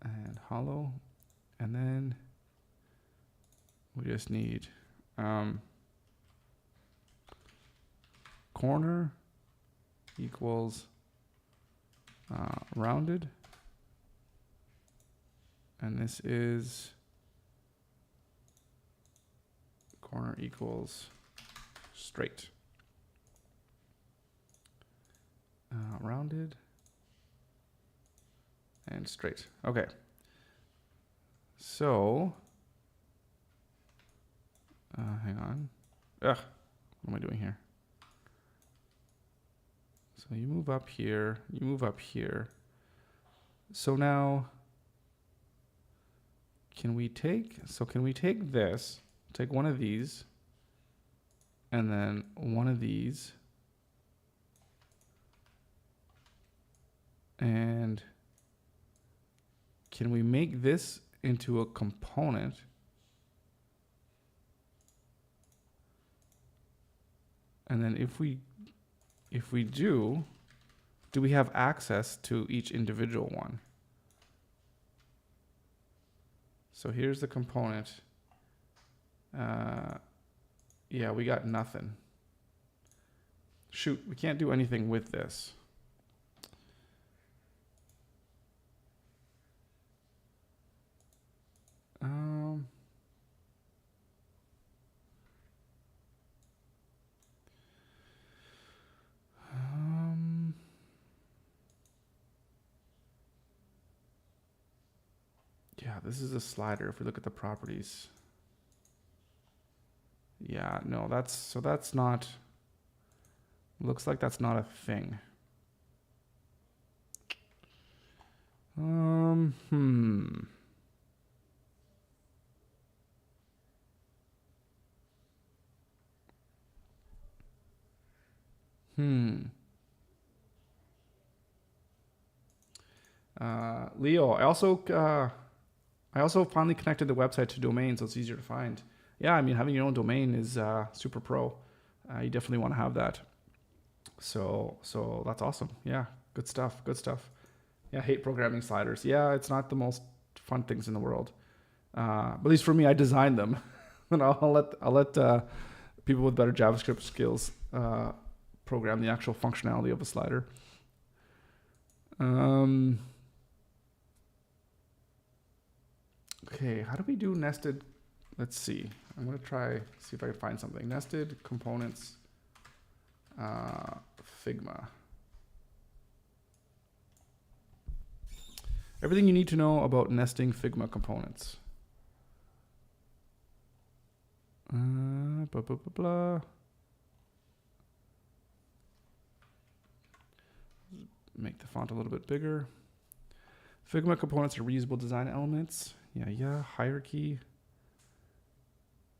And hollow, and then we just need corner equals rounded, and this is corner equals straight. Rounded and straight. Okay. So, hang on. What am I doing here? So you move up here, you move up here. So now, can we take this, take one of these, and then one of these, and can we make this into a component? And then if we do we have access to each individual one? So here's the component. Yeah, we got nothing. Shoot, we can't do anything with this. Yeah, this is a slider. If we look at the properties. Yeah, no, that's not, looks like that's not a thing. Leo, I also finally connected the website to domain, so it's easier to find. Yeah, I mean, having your own domain is super pro. You definitely want to have that. So that's awesome. Yeah, good stuff. Yeah, hate programming sliders. Yeah, it's not the most fun things in the world. But at least for me, I designed them, and I'll let people with better JavaScript skills program the actual functionality of a slider. Okay, how do we do nested? Let's see. I'm going to see if I can find something. Nested components, Figma. Everything you need to know about nesting Figma components. Blah, blah, blah, blah. Make the font a little bit bigger. Figma components are reusable design elements. Yeah, hierarchy.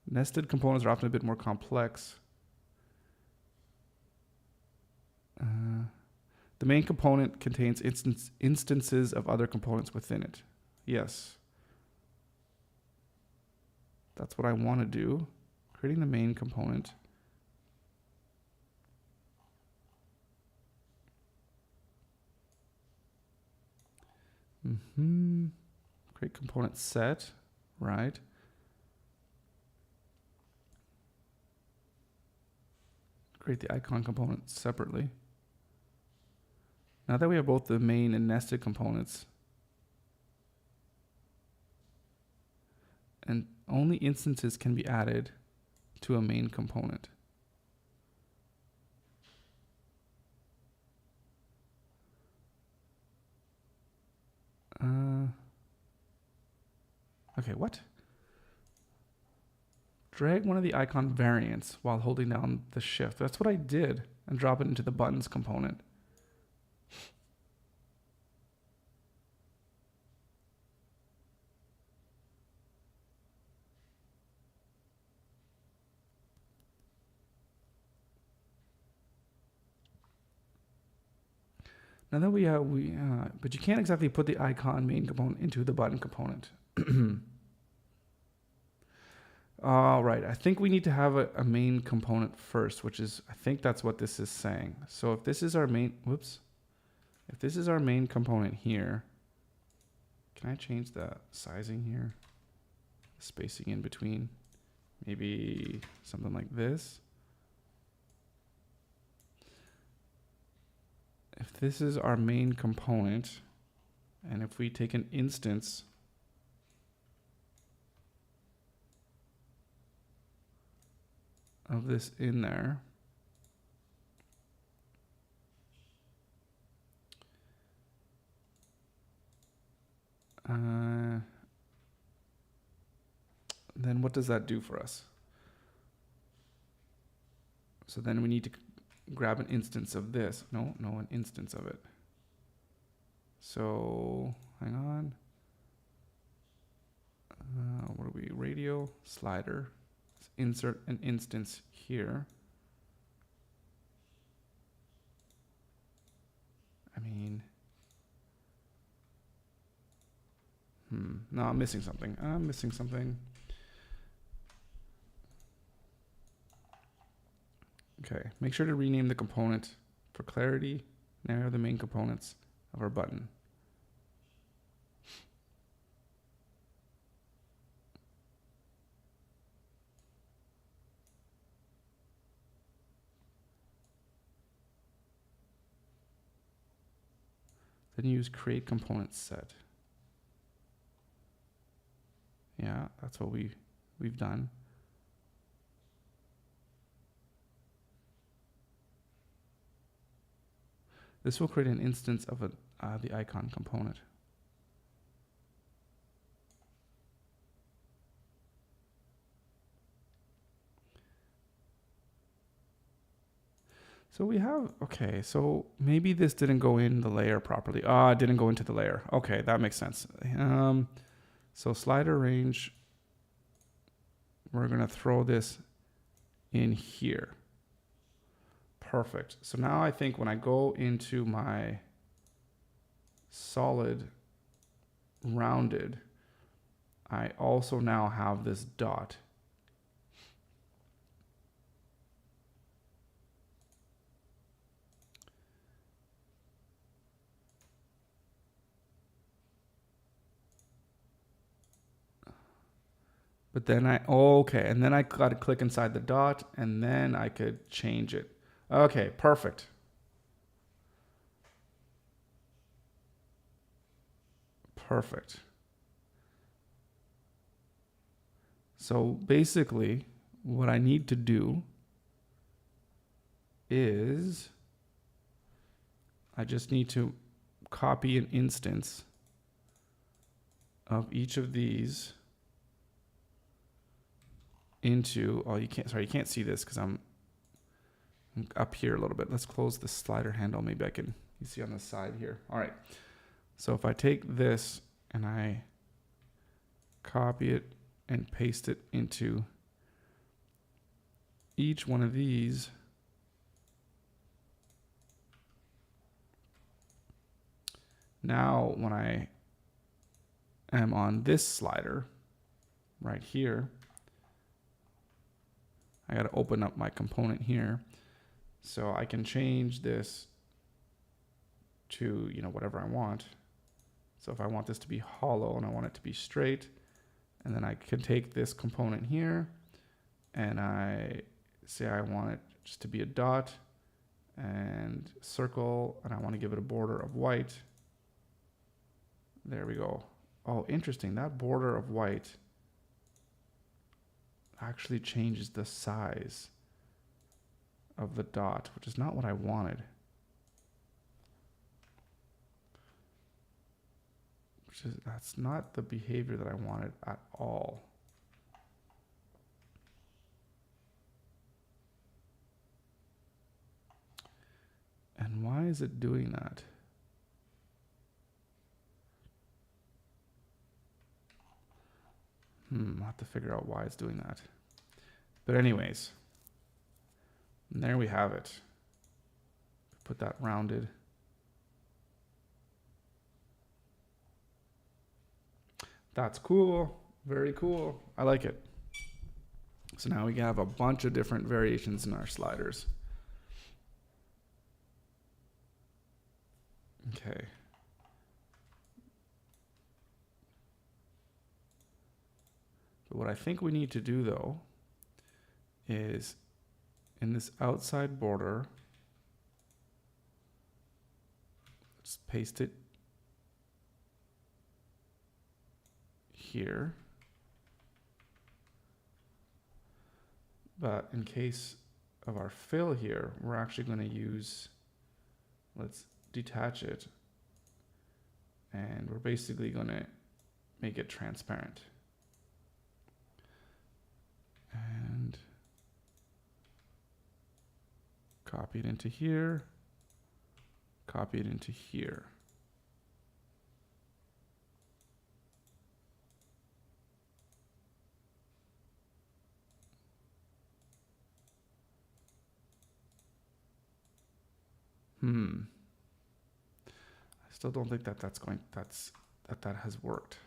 Nested components are often a bit more complex. The main component contains instances of other components within it. Yes. That's what I want to do. Creating the main component. Create component set, right? Create the icon component separately. Now that we have both the main and nested components, and only instances can be added to a main component. Okay, what? Drag one of the icon variants while holding down the shift. That's what I did, and drop it into the buttons component. Now that but you can't exactly put the icon main component into the button component. All right, I think we need to have a main component first, which is, I think that's what this is saying. So if this is our main, if this is our main component here, can I change the sizing here? Spacing in between, maybe something like this. If this is our main component, and if we take an instance of this in there, then what does that do for us? So then we need to grab an instance of this. No, an instance of it. So hang on. What are we? Radio slider. Let's insert an instance here. I mean, no, I'm missing something. Okay, make sure to rename the component for clarity. Now we have the main components of our button. Then use create component set. Yeah, that's what we've done. This will create an instance of the icon component. So we have, okay, so maybe this didn't go in the layer properly. It didn't go into the layer. Okay, that makes sense. So slider range, we're going to throw this in here. Perfect. So now I think when I go into my solid rounded, I also now have this dot. But then and then I got to click inside the dot, and then I could change it. Okay, perfect. Perfect. So basically, what I need to do is I just need to copy an instance of each of these into, you can't see this because I'm up here a little bit. Let's close the slider handle. Maybe you see on the side here. All right. So if I take this and I copy it and paste it into each one of these. Now, when I am on this slider right here, I got to open up my component here. So I can change this to, whatever I want. So if I want this to be hollow and I want it to be straight, and then I can take this component here and I say I want it just to be a dot and circle, and I want to give it a border of white. There we go. Oh, interesting. That border of white actually changes the size of the dot, which is not what I wanted. That's not the behavior that I wanted at all. And why is it doing that? I'll have to figure out why it's doing that. But anyways, and there we have it. Put that rounded. That's cool. Very cool. I like it. So now we have a bunch of different variations in our sliders. Okay. But what I think we need to do though is in this outside border, let's paste it here. But in case of our fill here, we're actually going to use, let's detach it, and we're basically going to make it transparent. And copy it into here, copy it into here. I still don't think that that has worked.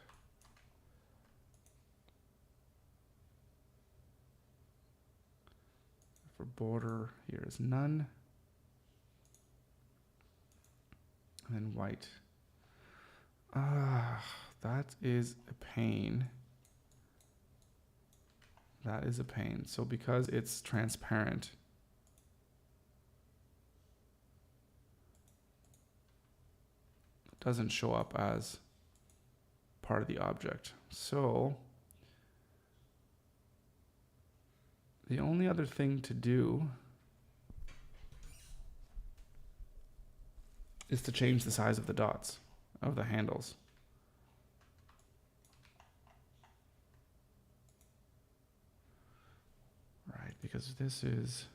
For border, here is none. And then white. That is a pain. That is a pain. So because it's transparent, it doesn't show up as part of the object. So the only other thing to do is to change the size of the dots, of the handles. Right, because this is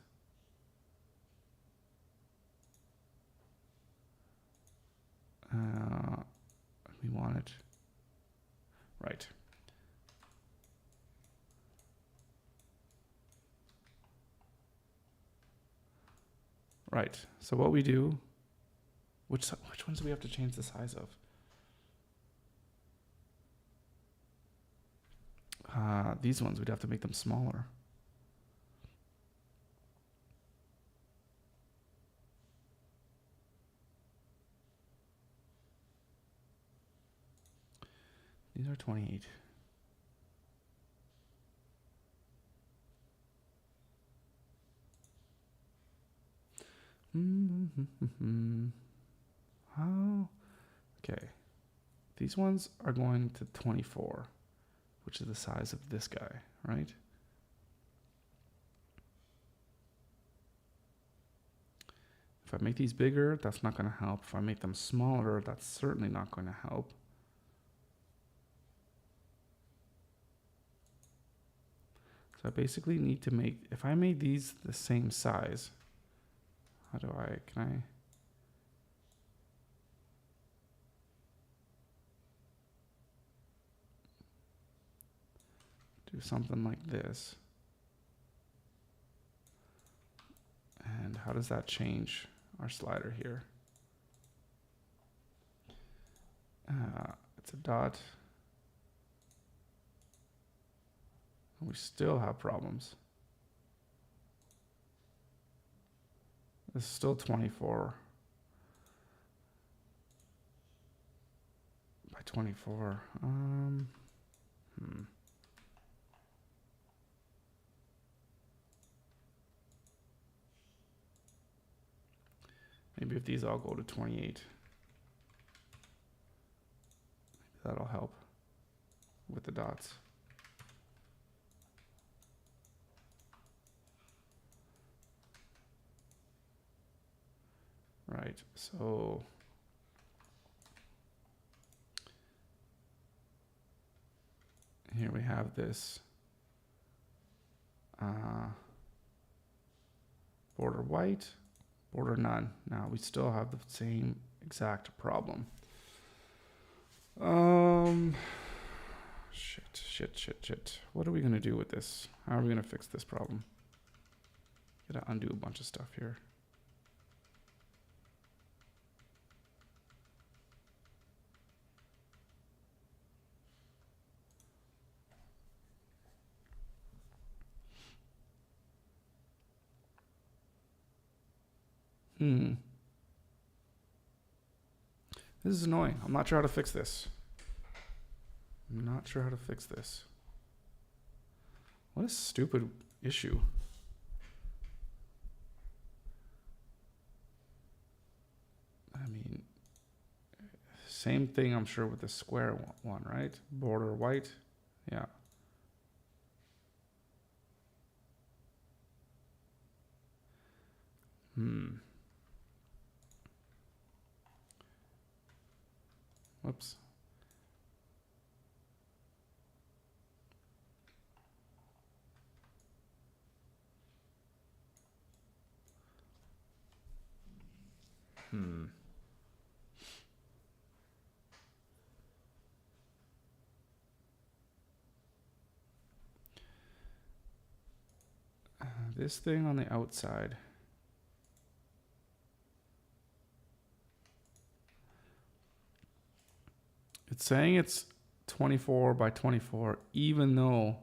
we want it right. Right. So what we do, which ones do we have to change the size of? These ones, we'd have to make them smaller. These are 28. How? Okay. These ones are going to 24, which is the size of this guy, right? If I make these bigger, that's not going to help. If I make them smaller, that's certainly not going to help. So I basically need to make, if I made these the same size, how do I, can I? do something like this. And how does that change our slider here? It's a dot. We still have problems. This is still 24 by 24. Maybe if these all go to 28, maybe that'll help with the dots. Right, so here we have this border white, border none. Now we still have the same exact problem. Shit. What are we gonna do with this? How are we gonna fix this problem? Gotta undo a bunch of stuff here. This is annoying. I'm not sure how to fix this. What a stupid issue. I mean, same thing I'm sure with the square one, right? Border white. Yeah. Whoops. This thing on the outside. It's saying it's 24 by 24, even though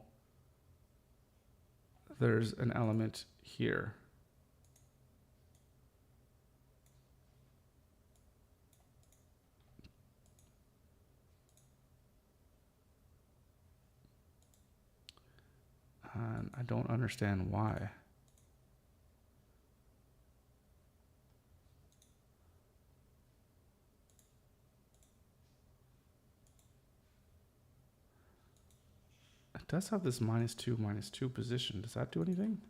there's an element here. And I don't understand why. It does have this -2 position. Does that do anything?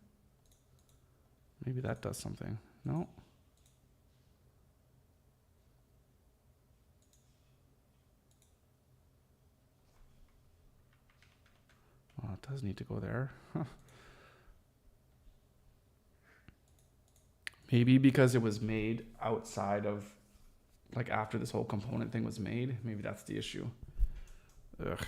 Maybe that does something. No. Well, it does need to go there. Maybe because it was made outside of, like after this whole component thing was made. Maybe that's the issue. Ugh.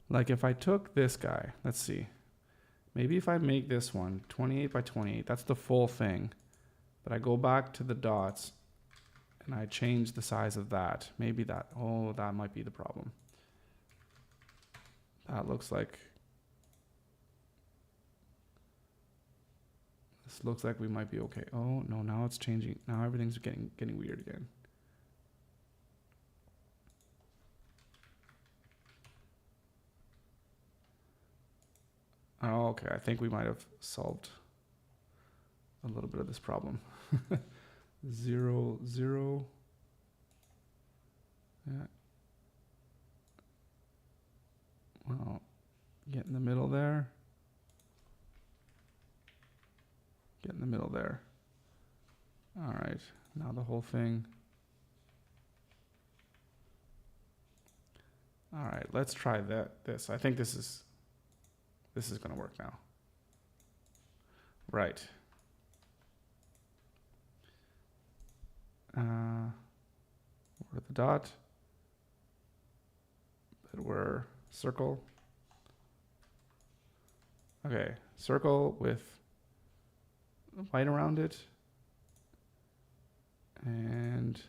Like if I took this guy, let's see. Maybe if I make this one 28 by 28, that's the full thing. But I go back to the dots and I change the size of that. Maybe that, oh, that might be the problem. That looks like, this looks like we might be okay. Oh, no, now it's changing. Now everything's getting weird again. Oh, okay, I think we might have solved a little bit of this problem. 0, 0. Yeah. Well, get in the middle there. Get in the middle there. All right, now the whole thing. All right, let's try this. I think this is gonna work now. Right. We're the dot. But we're circle. Okay, circle with white around it. And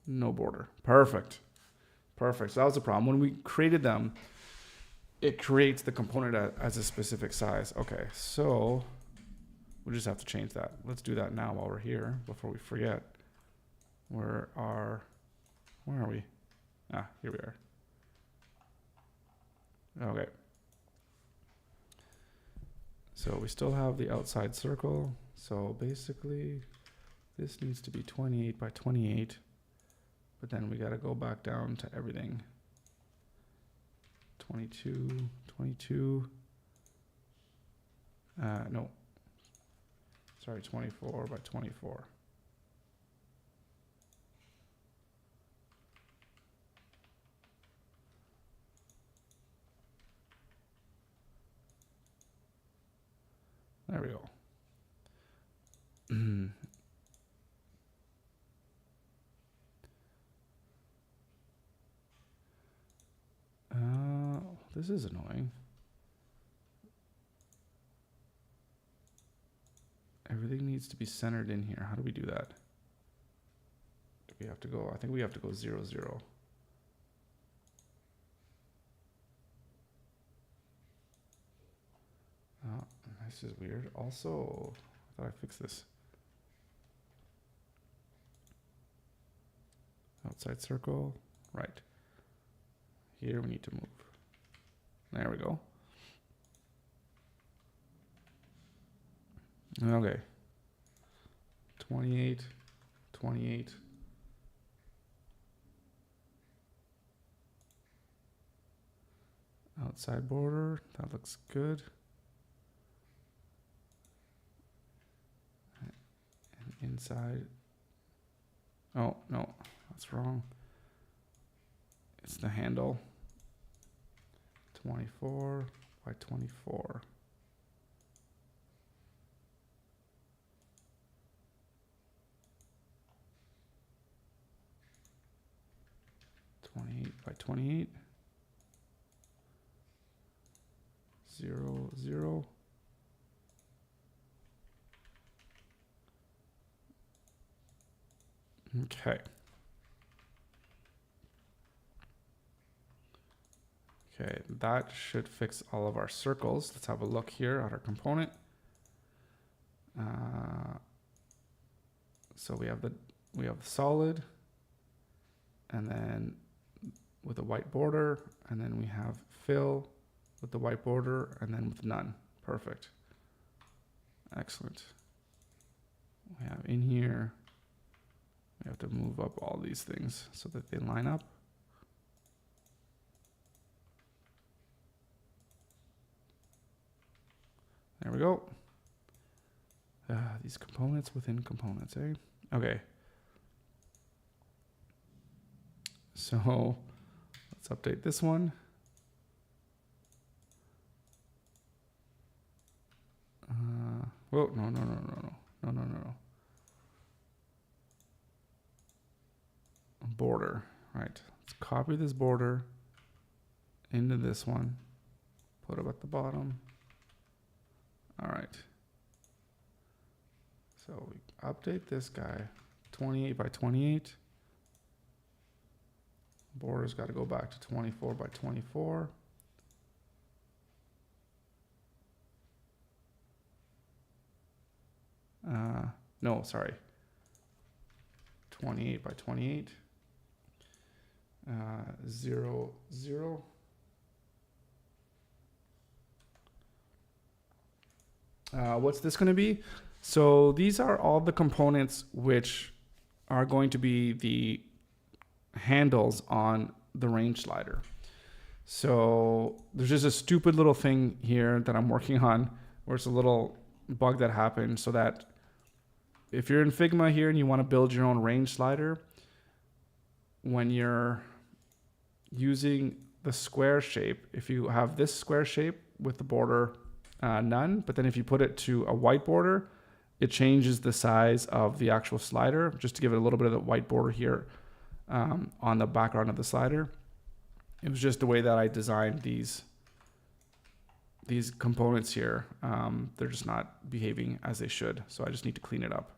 no border. Perfect. Perfect. So that was the problem. When we created them, it creates the component as a specific size. Okay, so we just have to change that. Let's do that now while we're here before we forget. Where are we? Ah, here we are. Okay. So we still have the outside circle. So basically this needs to be 28 by 28, but then we got to go back down to everything. 22, 22. No. Sorry, 24 by 24. There we go. This is annoying. Everything needs to be centered in here. How do we do that? Do we have to go? I think we have to go 0, 0. Oh, this is weird. Also, I thought I fixed this. Outside circle, right. Here we need to move. There we go. Okay. 28, 28. Outside border, that looks good. And inside. Oh, no, that's wrong. It's the handle. 24 by 24. By 28. 0, 0. Okay. Okay, that should fix all of our circles. Let's have a look here at our component. So we have the solid, and then with a white border, and then we have fill with the white border, and then with none. Perfect. Excellent. We have in here, we have to move up all these things so that they line up. There we go. These components within components, eh? Okay. So let's update this one. Whoa, no. Border, right. Let's copy this border into this one. Put it at the bottom. All right. So we update this guy, 28 by 28. Border's got to go back to 24 by 24. No, sorry. 28 by 28. 0, 0. What's this going to be? So these are all the components which are going to be the handles on the range slider. So there's just a stupid little thing here that I'm working on where it's a little bug that happened, so that if you're in Figma here and you want to build your own range slider, when you're using the square shape, if you have this square shape with the border none. But then if you put it to a white border, it changes the size of the actual slider, just to give it a little bit of the white border here on the background of the slider. It was just the way that I designed these components here. They're just not behaving as they should, so I just need to clean it up.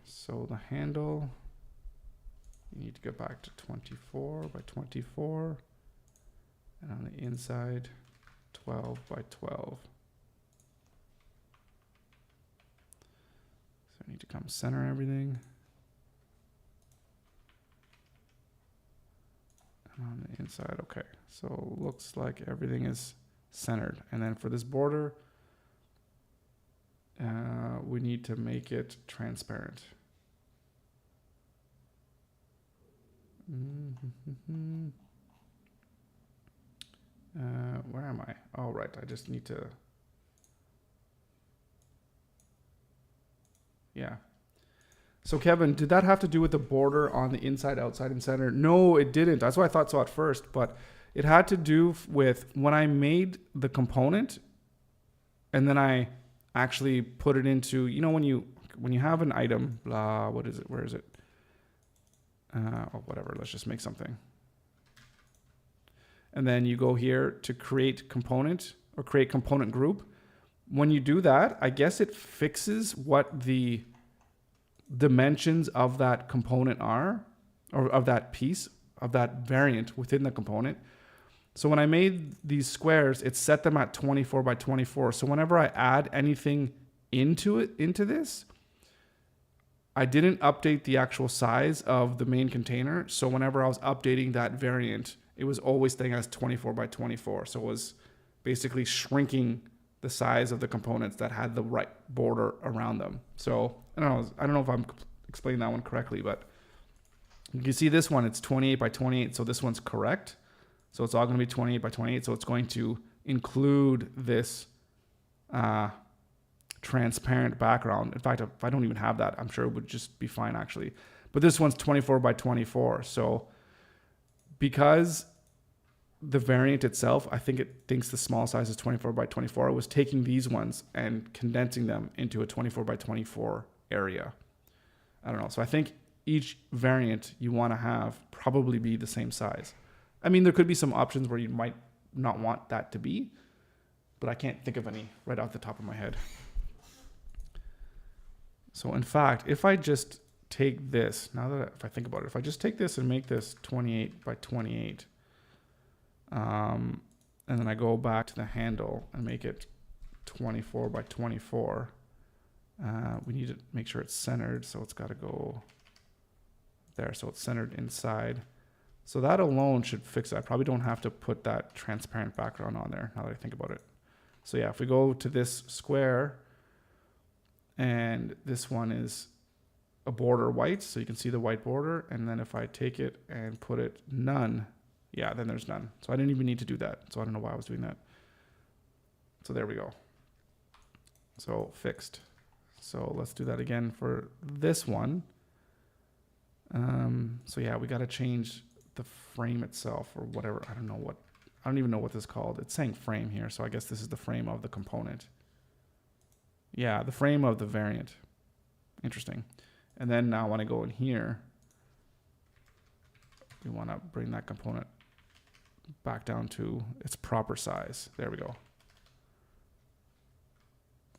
So the handle, you need to go back to 24 by 24, and on the inside 12 by 12. So I need to come center everything. And on the inside, okay. So looks like everything is centered. And then for this border, we need to make it transparent. Where am I? Oh, right. I just need to. Yeah. So Kevin, did that have to do with the border on the inside, outside, and center? No, it didn't. That's what I thought so at first, but it had to do with when I made the component and then I actually put it into, you know, when you have an item, blah, what is it? Where is it? Oh, whatever. Let's just make something. And then you go here to create component or create component group. When you do that, I guess it fixes what the dimensions of that component are, or of that piece, of that variant within the component. So when I made these squares, it set them at 24 by 24. So whenever I add anything into this, I didn't update the actual size of the main container. So whenever I was updating that variant, it was always staying as 24 by 24. So it was basically shrinking the size of the components that had the right border around them. So I don't know if I'm explaining that one correctly, but you can see this one, it's 28 by 28. So this one's correct. So it's all going to be 28 by 28. So it's going to include this transparent background. In fact, if I don't even have that, I'm sure it would just be fine actually. But this one's 24 by 24. So because the variant itself, I think it thinks the small size is 24 by 24. It was taking these ones and condensing them into a 24 by 24 area. I don't know. So I think each variant you want to have probably be the same size. I mean, there could be some options where you might not want that to be, but I can't think of any right off the top of my head. So in fact, if I just take this, if I think about it, if I just take this and make this 28 by 28, and then I go back to the handle and make it 24 by 24, we need to make sure it's centered. So it's got to go there. So it's centered inside. So that alone should fix it. I probably don't have to put that transparent background on there now that I think about it. So yeah, if we go to this square, and this one is a border white, so you can see the white border. And then if I take it and put it none, yeah, then there's none. So I didn't even need to do that. So I don't know why I was doing that. So there we go. So fixed. So let's do that again for this one. So yeah, we got to change the frame itself or whatever. I don't even know what this is called. It's saying frame here. So I guess this is the frame of the component. Yeah, the frame of the variant. Interesting. And then now when I go in here, we want to bring that component back down to its proper size. There we go.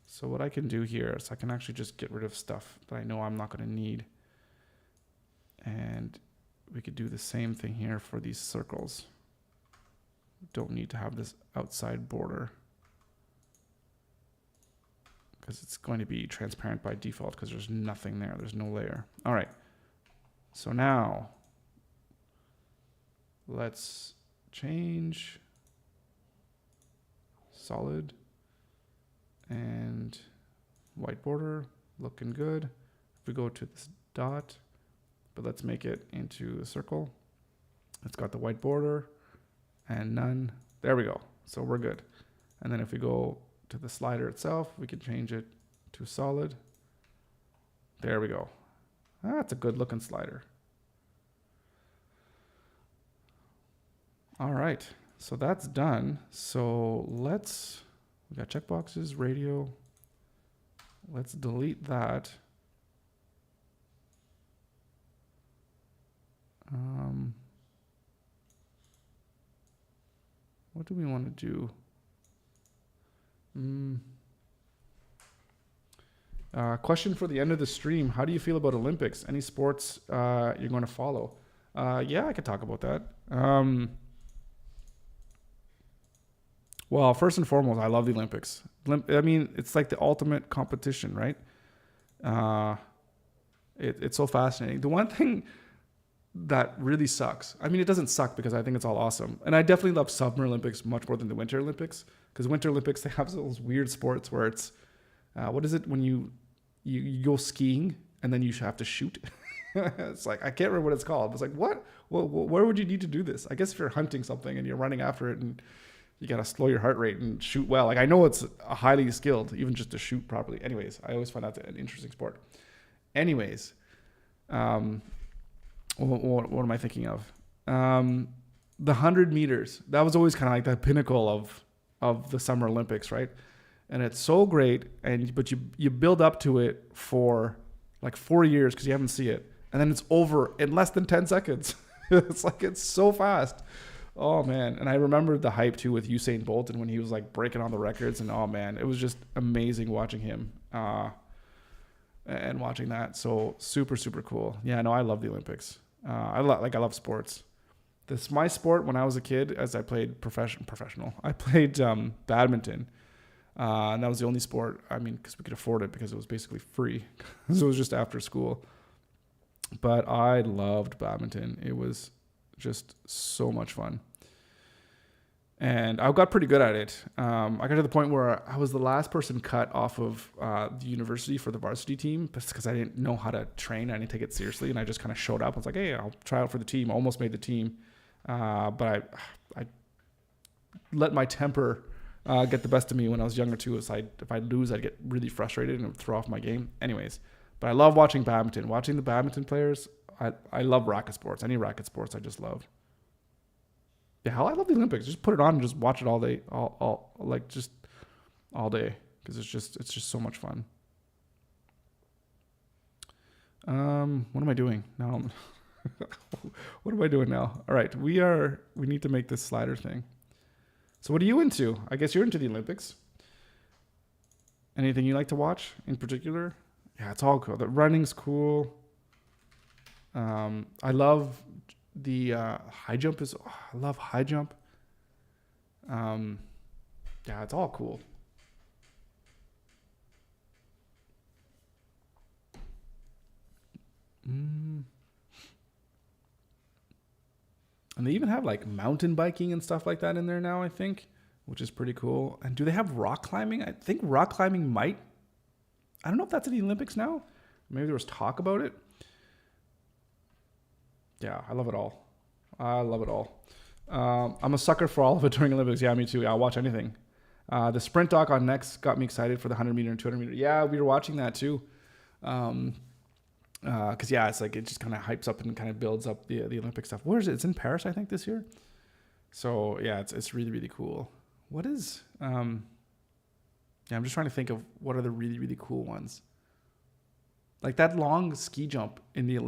So what I can do here is I can actually just get rid of stuff that I know I'm not going to need. And we could do the same thing here for these circles. Don't need to have this outside border because it's going to be transparent by default because there's nothing there. There's no layer. All right. So now let's change solid and white border, looking good. If we go to this dot, but let's make it into a circle. It's got the white border and none. There we go. So we're good. And then if we go to the slider itself, we can change it to solid. There we go. That's a good looking slider. All right. So that's done. So we got checkboxes, radio. Let's delete that. What do we want to do? Question for the end of the stream. How do you feel about Olympics? Any sports you're going to follow? Yeah, I could talk about that. Well, first and foremost, I love the Olympics. I mean, it's like the ultimate competition, right? It's so fascinating. The one thing that really sucks, I mean, it doesn't suck because I think it's all awesome. And I definitely love Summer Olympics much more than the Winter Olympics, because Winter Olympics, they have those weird sports where it's, what is it when you go skiing and then you have to shoot? It's like, I can't remember what it's called. It's like, what? Well, where would you need to do this? I guess if you're hunting something and you're running after it and you got to slow your heart rate and shoot well. Like, I know it's highly skilled, even just to shoot properly. Anyways, I always find that an interesting sport. Anyways, what am I thinking of? The 100 meters. That was always kind of like the pinnacle of the Summer Olympics, right? And it's so great, but you build up to it for like 4 years because you haven't seen it, and then it's over in less than 10 seconds. It's so fast. Oh man. And I remember the hype too with Usain Bolt and when he was like breaking all the records, and oh man, it was just amazing watching him and watching that. So super, super cool. Yeah, no, I love the Olympics. I love sports. This my sport when I was a kid, as I played professional. I played badminton. And that was the only sport, I mean, because we could afford it because it was basically free. So it was just after school. But I loved badminton. It was just so much fun. And I got pretty good at it. I got to the point where I was the last person cut off of the university for the varsity team because I didn't know how to train. I didn't take it seriously. And I just kind of showed up. I was like, hey, I'll try out for the team. I almost made the team. But I let my temper get the best of me when I was younger too. If I lose, I'd get really frustrated and it would throw off my game. Anyways, but I love watching badminton. Watching the badminton players, I love racket sports. Any racket sports I just love. Yeah, I love the Olympics. Just put it on and just watch it all day, just all day, because it's just so much fun. What am I doing now? What am I doing now? All right, we need to make this slider thing. So what are you into? I guess you're into the Olympics. Anything you like to watch in particular? Yeah, it's all cool. The running's cool. I love the high jump. I love high jump. Yeah, it's all cool. And they even have like mountain biking and stuff like that in there now, I think, which is pretty cool. And do they have rock climbing? I think rock climbing might. I don't know if that's in the Olympics now. Maybe there was talk about it. Yeah, I love it all. I'm a sucker for all of it during Olympics. Yeah, me too. I'll watch anything. The sprint doc on Next got me excited for the 100 meter and 200 meter. Yeah, we were watching that too. Because yeah, it's like it just kind of hypes up and kind of builds up the Olympic stuff. Where is it? It's in Paris, I think, this year. So yeah, it's really, really cool. What is yeah, I'm just trying to think of what are the really, really cool ones. Like that long ski jump in the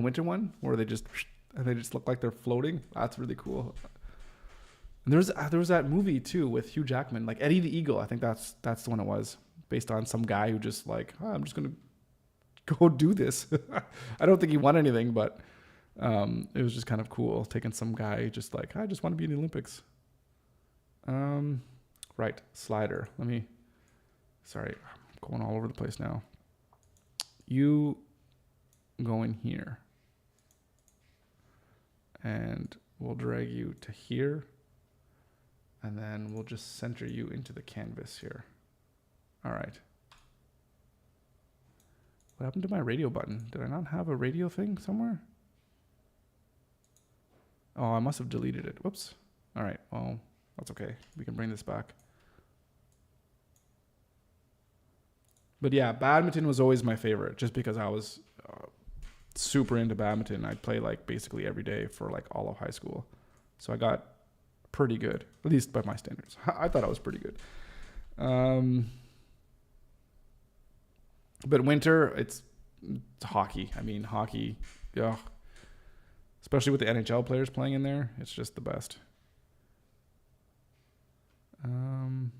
winter one where they just look like they're floating. That's really cool. And there was that movie too with Hugh Jackman, like Eddie the Eagle. I think that's the one it was, based on some guy who just like, oh, I'm just gonna go do this. I don't think he won anything, but it was just kind of cool taking some guy just like, I just want to be in the Olympics. Right, slider. Sorry, I'm going all over the place now. You go in here and we'll drag you to here, and then we'll just center you into the canvas here. All right. What happened to my radio button? Did I not have a radio thing somewhere? Oh, I must have deleted it. Whoops. All right. Well, that's okay. We can bring this back. But yeah, badminton was always my favorite just because I was super into badminton. I'd play like basically every day for like all of high school. So I got pretty good, at least by my standards. I thought it was pretty good. But winter, it's hockey. I mean, hockey, yeah. Especially with the NHL players playing in there, it's just the best. Do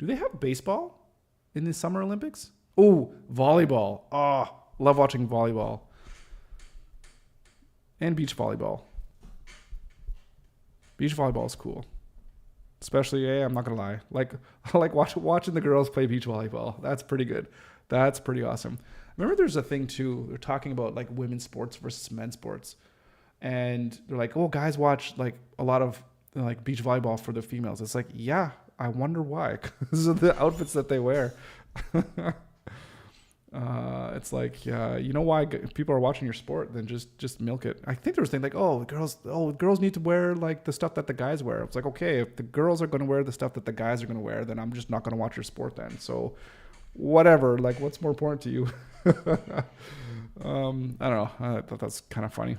they have baseball in the Summer Olympics? Oh, volleyball. Oh, love watching volleyball. And beach volleyball. Beach volleyball is cool. Especially, I'm not going to lie. I like watching the girls play beach volleyball. That's pretty good. That's pretty awesome. Remember there's a thing too, they're talking about like women's sports versus men's sports. And they're like, oh, guys watch like a lot of like beach volleyball for the females. It's like, yeah, I wonder why. Because of the outfits that they wear. It's like, you know why people are watching your sport, then just milk it. I think there was a thing like, girls need to wear like the stuff that the guys wear. It's like, okay, if the girls are going to wear the stuff that the guys are going to wear, then I'm just not going to watch your sport then. So whatever, like what's more important to you? I don't know. I thought that's kind of funny.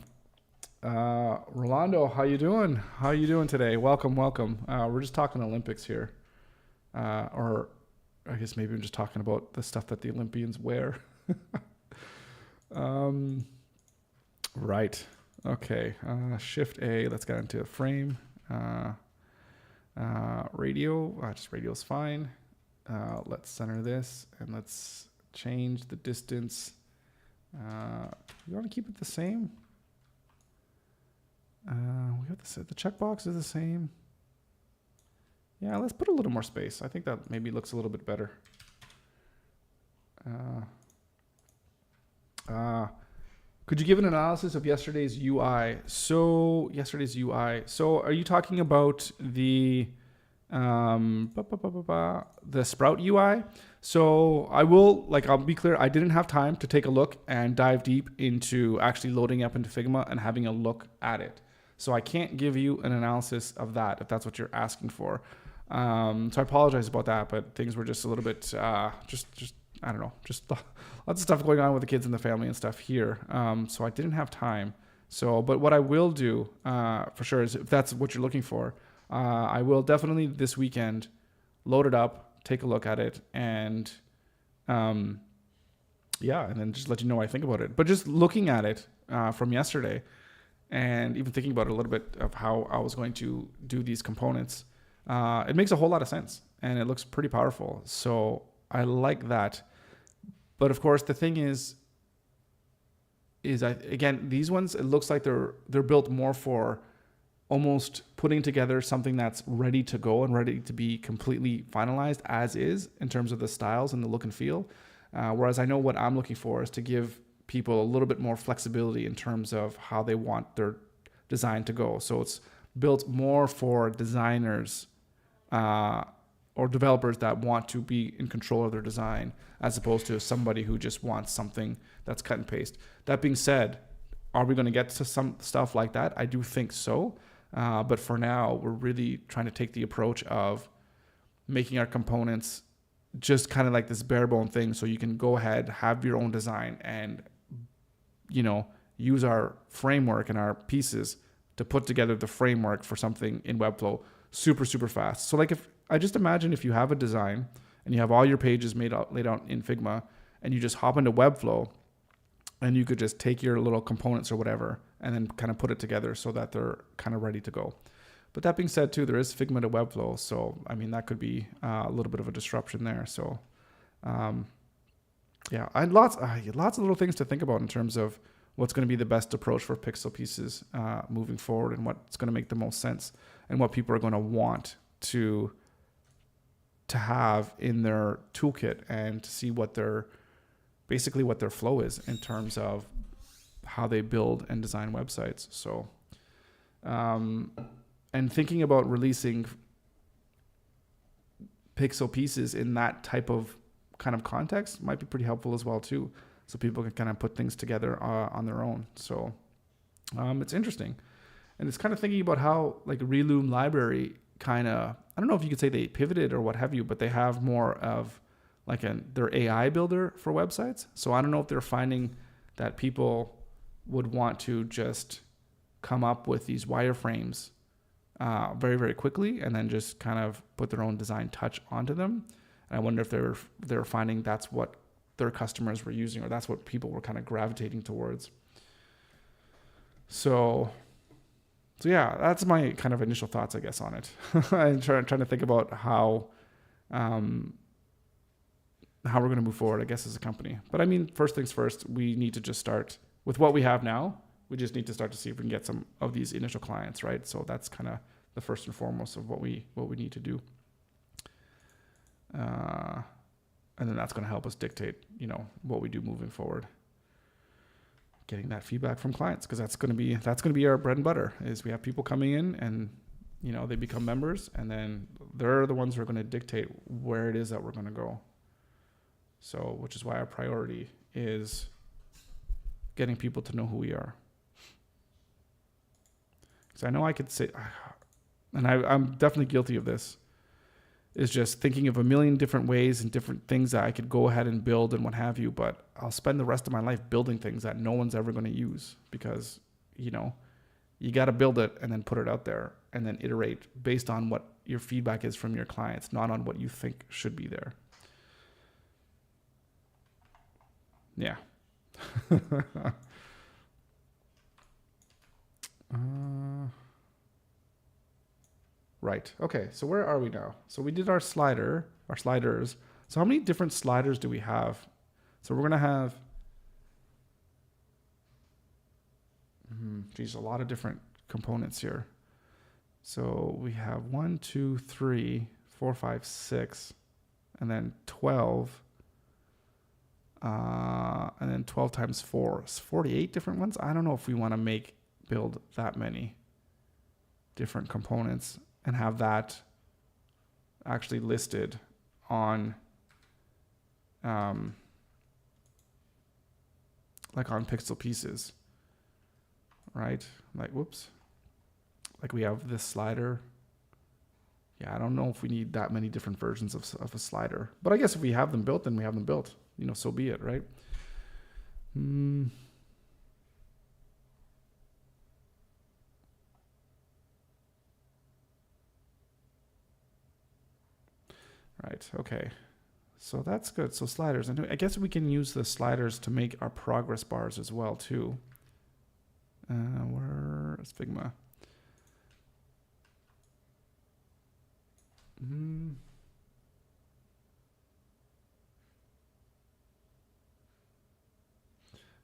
Rolando, how you doing? How you doing today? Welcome. We're just talking Olympics here. Or I guess maybe I'm just talking about the stuff that the Olympians wear. Right. Okay. Shift A. Let's get into a frame. Radio. Just radio is fine. Let's center this and let's change the distance. You want to keep it the same? We have the checkbox is the same. Yeah, let's put a little more space. I think that maybe looks a little bit better. Could you give an analysis of yesterday's UI? So are you talking about the Sprout UI? So I'll be clear, I didn't have time to take a look and dive deep into actually loading up into Figma and having a look at it. So I can't give you an analysis of that if that's what you're asking for. So I apologize about that, but things were just a little bit, I don't know, just lots of stuff going on with the kids and the family and stuff here. So I didn't have time. But what I will do, for sure, is if that's what you're looking for, I will definitely this weekend load it up, take a look at it, and and then just let you know what I think about it. But just looking at it from yesterday, and even thinking about it a little bit of how I was going to do these components, it makes a whole lot of sense, and it looks pretty powerful. So I like that. But of course, the thing is again, these ones, it looks like they're built more for almost putting together something that's ready to go and ready to be completely finalized as is in terms of the styles and the look and feel. Whereas I know what I'm looking for is to give people a little bit more flexibility in terms of how they want their design to go. So it's built more for designers or developers that want to be in control of their design, as opposed to somebody who just wants something that's cut and paste. That being said, are we going to get to some stuff like that? I do think so. But for now, we're really trying to take the approach of making our components just kind of like this bare bone thing. So you can go ahead, have your own design, and, use our framework and our pieces to put together the framework for something in WEBFLOW super, super fast. So if you have a design and you have all your pages laid out in Figma, and you just hop into WEBFLOW, and you could just take your little components or whatever and then kind of put it together so that they're kind of ready to go. But that being said, too, there is Figma to WEBFLOW. So, that could be a little bit of a disruption there. So, I had lots of little things to think about in terms of what's going to be the best approach for pixel pieces moving forward, and what's going to make the most sense, and what people are going to want to have in their toolkit, and to see what their flow is in terms of how they build and design websites. So, and thinking about releasing pixel pieces in that type of kind of context might be pretty helpful as well too. So people can kind of put things together on their own. So, it's interesting. And it's kind of thinking about how Reloom Library kind of, I don't know if you could say they pivoted or what have you, but they have more of their AI builder for websites. So I don't know if they're finding that people would want to just come up with these wireframes very, very quickly, and then just kind of put their own design touch onto them. And I wonder if they're finding that's what their customers were using, or that's what people were kind of gravitating towards. So yeah, that's my kind of initial thoughts, I guess, on it. I'm trying to think about how we're going to move forward, I guess, as a company. But I mean, first things first, we need to just start with what we have now. We just need to start to see if we can get some of these initial clients, right? So that's kind of the first and foremost of what we need to do. And then that's going to help us dictate, what we do moving forward. Getting that feedback from clients, because that's going to be our bread and butter. Is we have people coming in and they become members, and then they're the ones who are going to dictate where it is that we're going to go. So, which is why our priority is getting people to know who we are. Because I know I could say, and I'm definitely guilty of this, is just thinking of a million different ways and different things that I could go ahead and build and what have you, but I'll spend the rest of my life building things that no one's ever going to use, because, you got to build it and then put it out there and then iterate based on what your feedback is from your clients, not on what you think should be there. Yeah. Right. Okay. So where are we now? So we did our sliders. So how many different sliders do we have? So we're going to have, a lot of different components here. So we have 1, 2, 3, 4, 5, 6, and then 12. And then 12 times 4 is 48 different ones. I don't know if we want to build that many different components and have that actually listed on, like on pixel pieces, right? Like, whoops. Like we have this slider. Yeah, I don't know if we need that many different versions of a slider. But I guess if we have them built, then we have them built. So be it, right? Right, okay. So that's good. So sliders. And I guess we can use the sliders to make our progress bars as well, too. Where is Figma?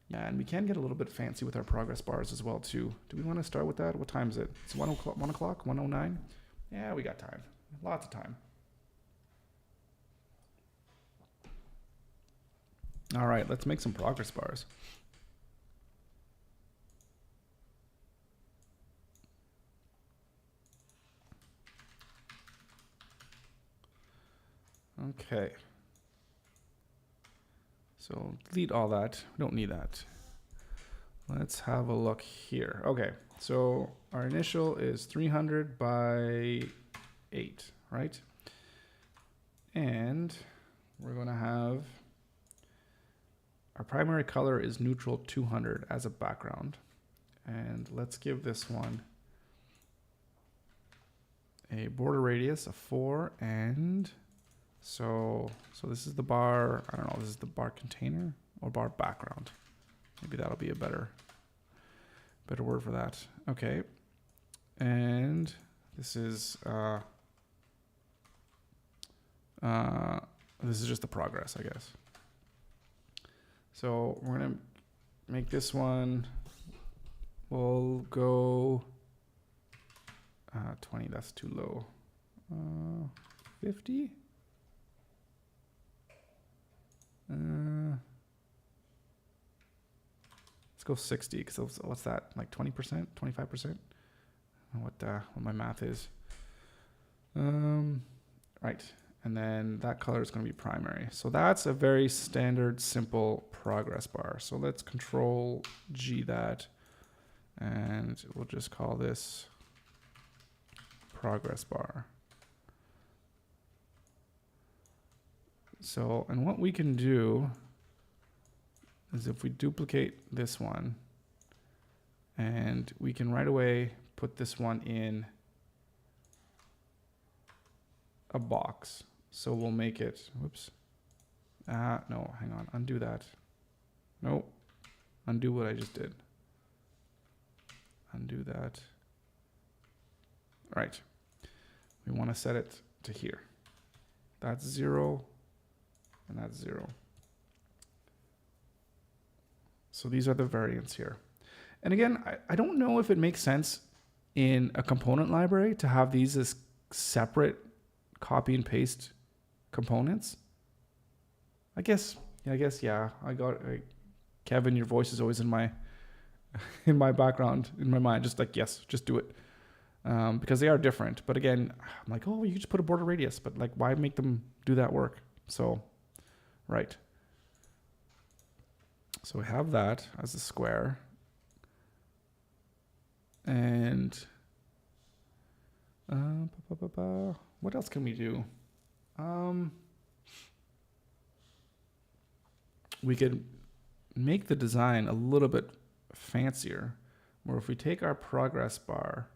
Yeah, and we can get a little bit fancy with our progress bars as well, too. Do we want to start with that? What time is it? It's 1 o'clock, 1:09? Yeah, we got time. Lots of time. All right, let's make some progress bars. Okay. So delete all that. We don't need that. Let's have a look here. Okay, so our initial is 300 by 8, right? And we're going to have our primary color is neutral 200 as a background. And let's give this one a border radius of 4, and so this is the bar, I don't know, this is the bar container or bar background. Maybe that'll be a better word for that. Okay. And this is just the progress, I guess. So we're gonna make this one, we'll go 20, that's too low. 50? Let's go 60, because what's that, like 20%, 25%? What my math is. Right, and then that color is going to be primary. So that's a very standard, simple progress bar. So let's Control G that, and we'll just call this progress bar. So, and what we can do is if we duplicate this one, and we can right away put this one in a box. So we'll make it, whoops. No, hang on, undo that. Nope, undo what I just did. Undo that. All right, we want to set it to here. That's 0, and that's 0. So these are the variants here. And again, I don't know if it makes sense in a component library to have these as separate copy and paste components. I guess, yeah. Kevin, your voice is always in my in my background, in my mind, just like, yes, just do it. Because they are different. But again, I'm like, oh, you just put a border radius, but like, why make them do that work? So, right. So we have that as a square. And what else can we do? We could make the design a little bit fancier, where if we take our progress bar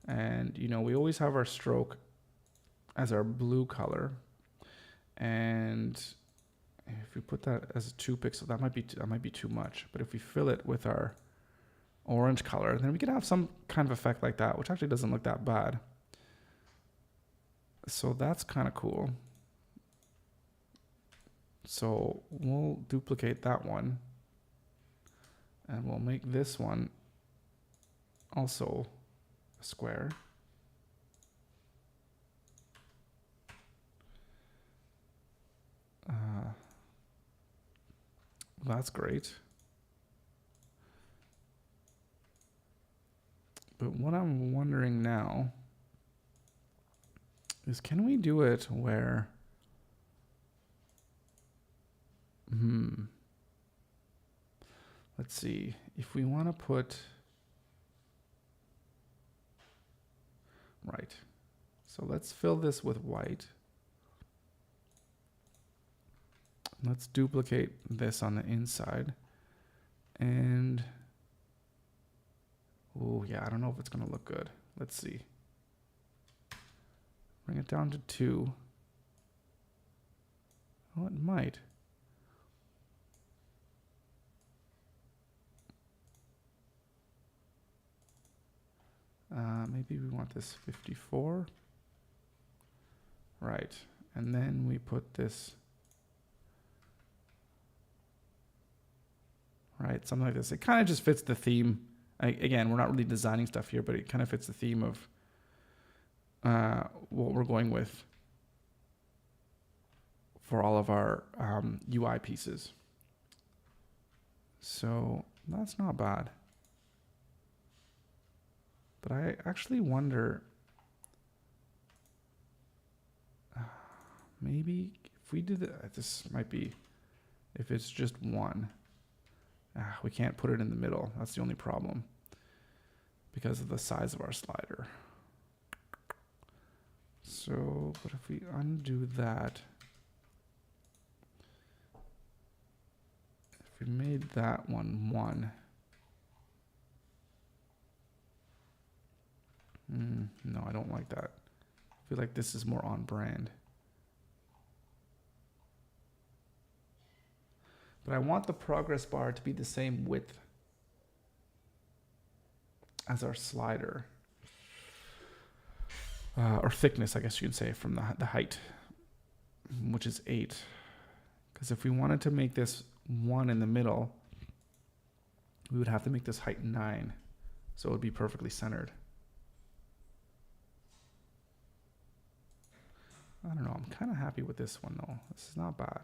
and, you know, we always have our stroke as our blue color, and if we put that as a 2 pixel, that might be too much. But if we fill it with our orange color, then we could have some kind of effect like that, which actually doesn't look that bad. So that's kind of cool. So we'll duplicate that one, and we'll make this one also a square. That's great. But what I'm wondering now is, can we do it where, let's see, if we want to put, right, so let's fill this with white. Let's duplicate this on the inside. And, oh yeah, I don't know if it's going to look good. Let's see. Bring it down to 2. Oh, it might. Maybe we want this 54. Right. And then we put this, right, something like this. It kind of just fits the theme. Again, we're not really designing stuff here, but it kind of fits the theme of what we're going with for all of our UI pieces. So that's not bad. But I actually wonder, maybe if we do this might be, if it's just 1. We can't put it in the middle. That's the only problem, because of the size of our slider. So, but if we undo that, if we made that one 1, no, I don't like that. I feel like this is more on brand. But I want the progress bar to be the same width as our slider. Or thickness, I guess you could say, from the height, which is 8. Because if we wanted to make this 1 in the middle, we would have to make this height 9. So it would be perfectly centered. I don't know. I'm kind of happy with this one, though. This is not bad.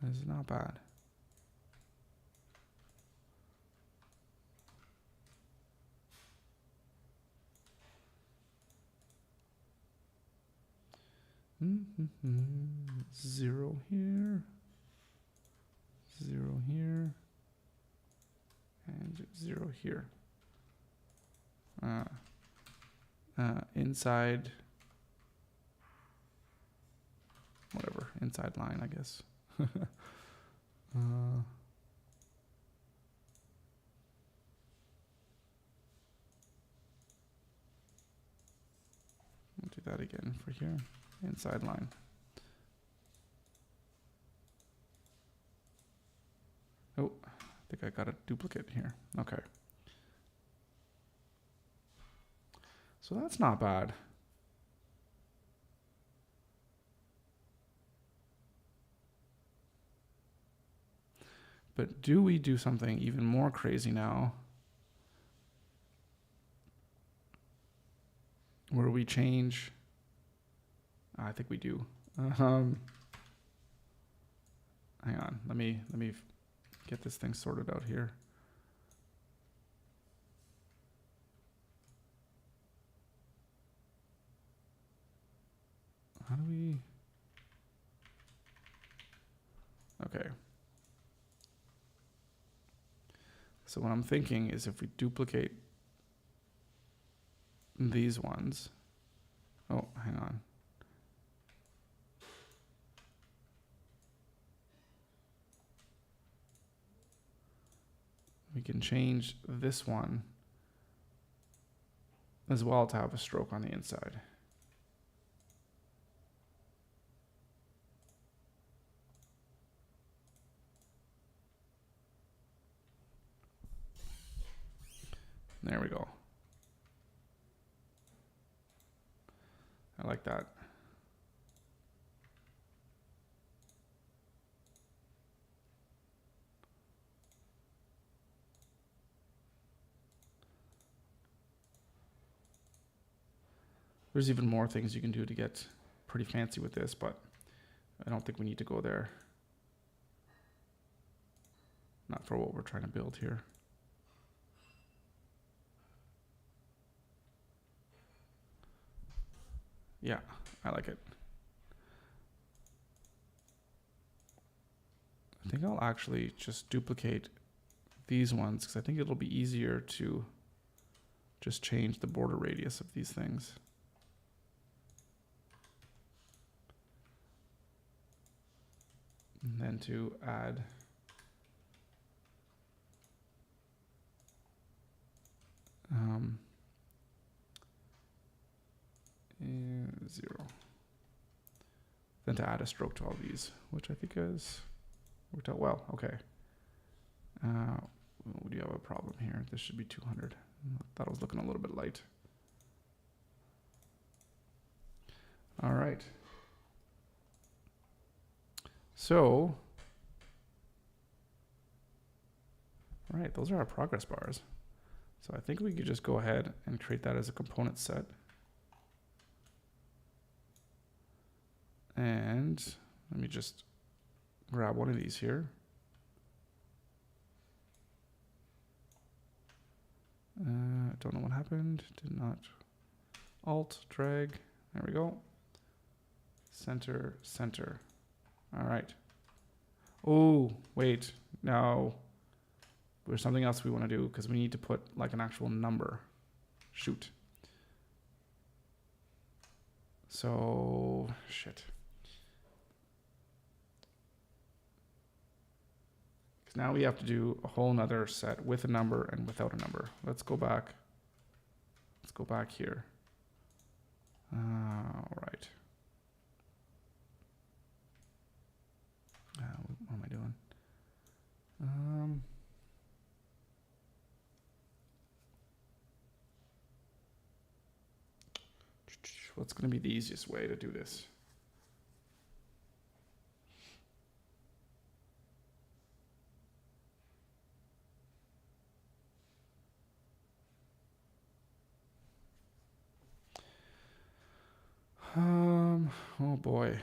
This is not bad. Zero here. 0 here. And 0 here. Inside, whatever, inside line, I guess. do that again for here. Inside line. Oh, I think I got a duplicate here. Okay. So that's not bad. But do we do something even more crazy now? Where we change, I think we do. Hang on, let me get this thing sorted out here. How do we? Okay. So what I'm thinking is if we duplicate these ones. Oh, hang on. We can change this one as well to have a stroke on the inside. There we go. I like that. There's even more things you can do to get pretty fancy with this, but I don't think we need to go there. Not for what we're trying to build here. Yeah, I like it. I think I'll actually just duplicate these ones because I think it'll be easier to just change the border radius of these things. And then to add and 0. Then to add a stroke to all these, which I think has worked out well. Okay. We do have a problem here. This should be 200. I thought it was looking a little bit light. All right. So, all right, those are our progress bars. So I think we could just go ahead and create that as a component set. And let me just grab one of these here. Don't know what happened. Did not. Alt, drag. There we go. Center, center. All right. Oh, wait. No. There's something else we want to do because we need to put like an actual number. Shoot. So, shit. Because now we have to do a whole nother set with a number and without a number. Let's go back. Let's go back here. All right. What am I doing? What's going to be the easiest way to do this? Oh boy.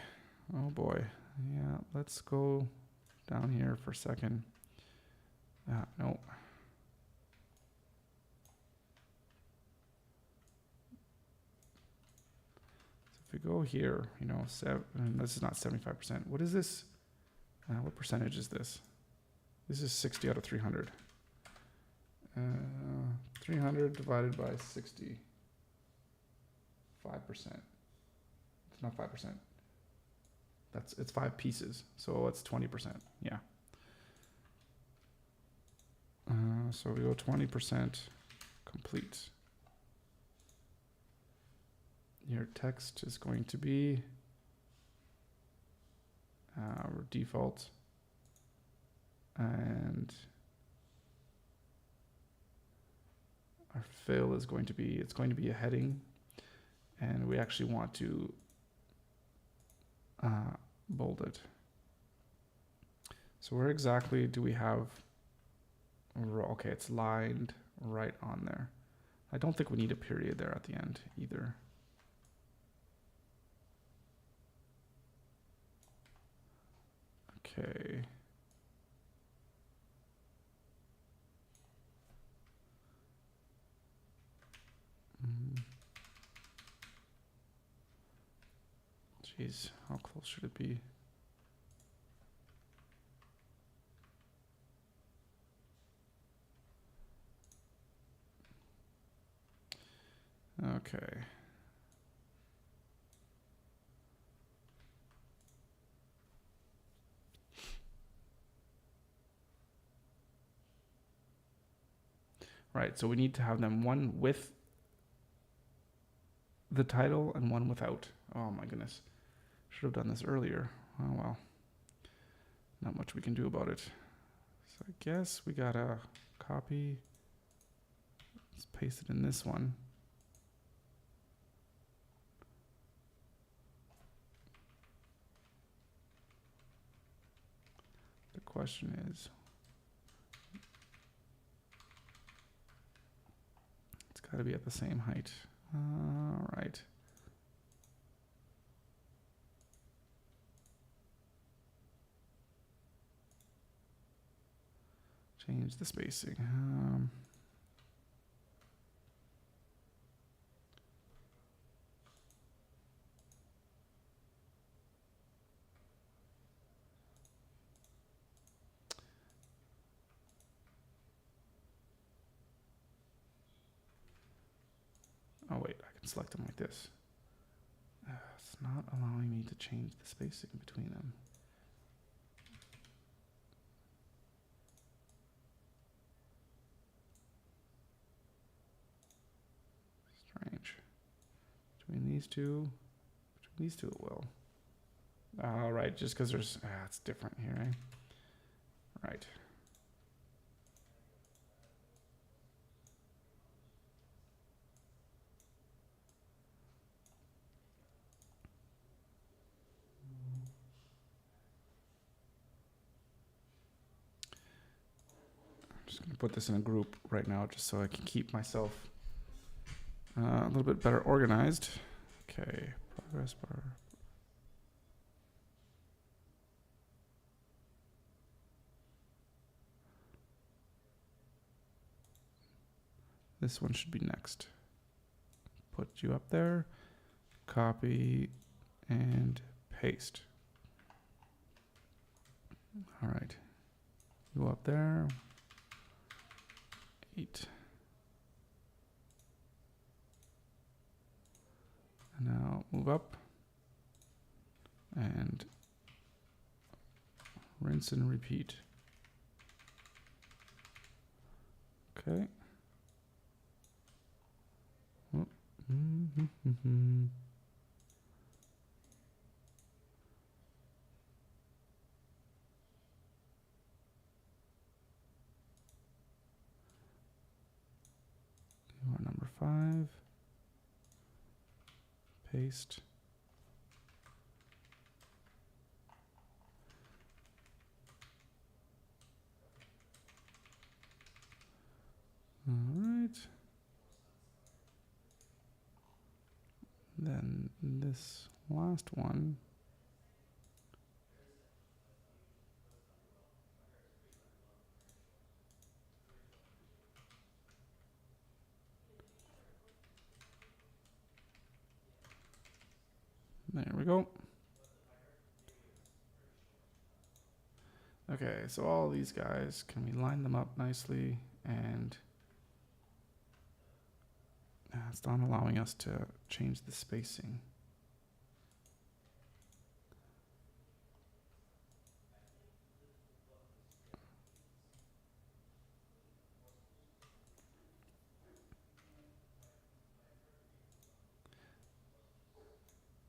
Oh boy. Yeah, let's go down here for a second. No. So if we go here, you know, this is not 75%. What is this? What percentage is this? This is 60 out of 300. 300 divided by 60. 5%. It's not 5%. It's 5 pieces, so it's 20%. Yeah. So we go 20% complete. Your text is going to be default, and our fill is going to be, it's going to be a heading, and we actually want to bold it. So where exactly do we have, okay, it's lined right on there. I don't think we need a period there at the end either. Okay. Jeez, how close should it be? Okay. Right, so we need to have them one with the title and one without. Oh my goodness. Should have done this earlier. Oh well. Not much we can do about it. So I guess we gotta copy. Let's paste it in this one. The question is, it's gotta be at the same height. All right. Change the spacing. Oh wait, I can select them like this. It's not allowing me to change the spacing between them. Strange. Between these two it will. All right, just because there's, it's different here, right? Right. I'm just going to put this in a group right now just so I can keep myself a little bit better organized. Okay, progress bar. This one should be next. Put you up there, copy, and paste. All right, you up there, 8. And now move up and rinse and repeat. Okay. You are number 5. Paste. All right. Then this last one. There we go. Okay, so all these guys, can we line them up nicely? And it's not allowing us to change the spacing.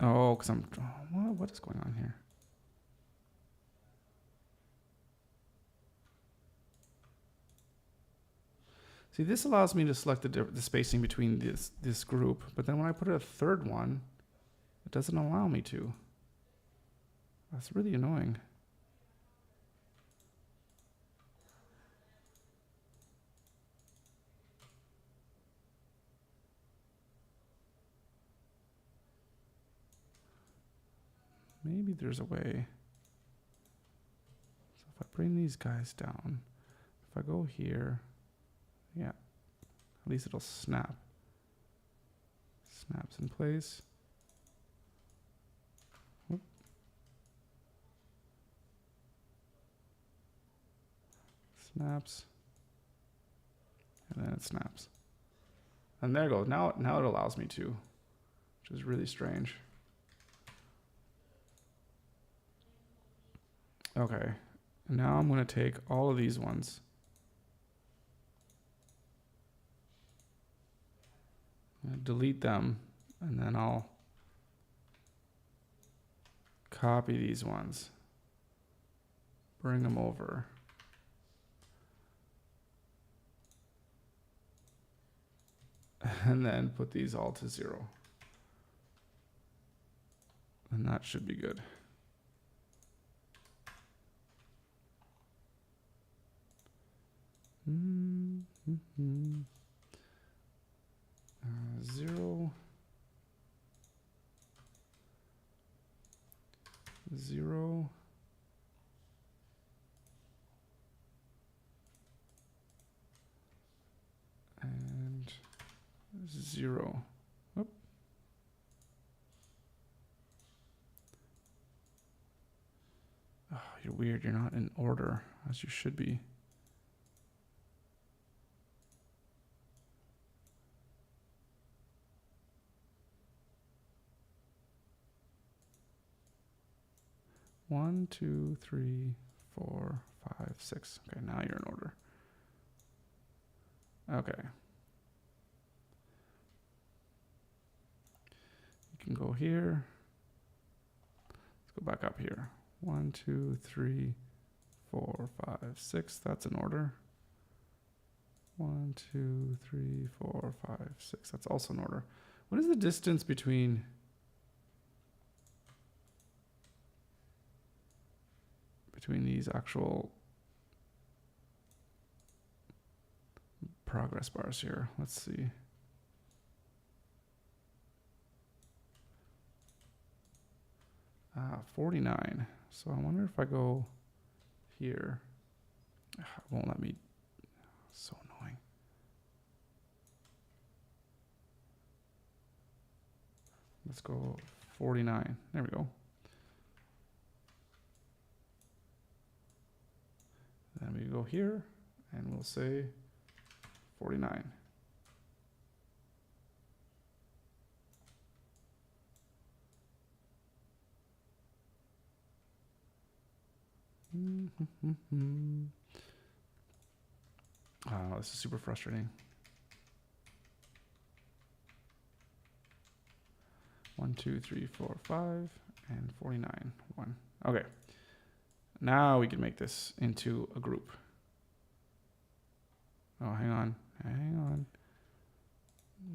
Oh, because what is going on here? See, this allows me to select the spacing between this group, but then when I put a third one, it doesn't allow me to. That's really annoying. Maybe there's a way. So if I bring these guys down, if I go here, yeah, at least it'll snap. Snaps in place. Whoop. Snaps. And then it snaps. And there it goes. Now it allows me to, which is really strange. Okay. Now I'm going to take all of these ones. Delete them, and then I'll copy these ones, bring them over, and then put these all to 0. And that should be good. Mm-hmm. 0, 0, and 0. Whoop. Oh, you're weird. You're not in order as you should be. One, 2, 3, 4, 5, 6. Okay, now you're in order. Okay. You can go here. Let's go back up here. 1, 2, 3, 4, 5, 6. That's in order. 1, 2, 3, 4, 5, 6. That's also in order. What is the distance between these actual progress bars here? Let's see. Ah, 49. So I wonder if I go here. It won't let me. So annoying. Let's go 49. There we go. Then we go here and we'll say 49. Oh, this is super frustrating. 1, 2, 3, 4, 5, and 49. 1. Okay. Now we can make this into a group. Oh, hang on. Hang on.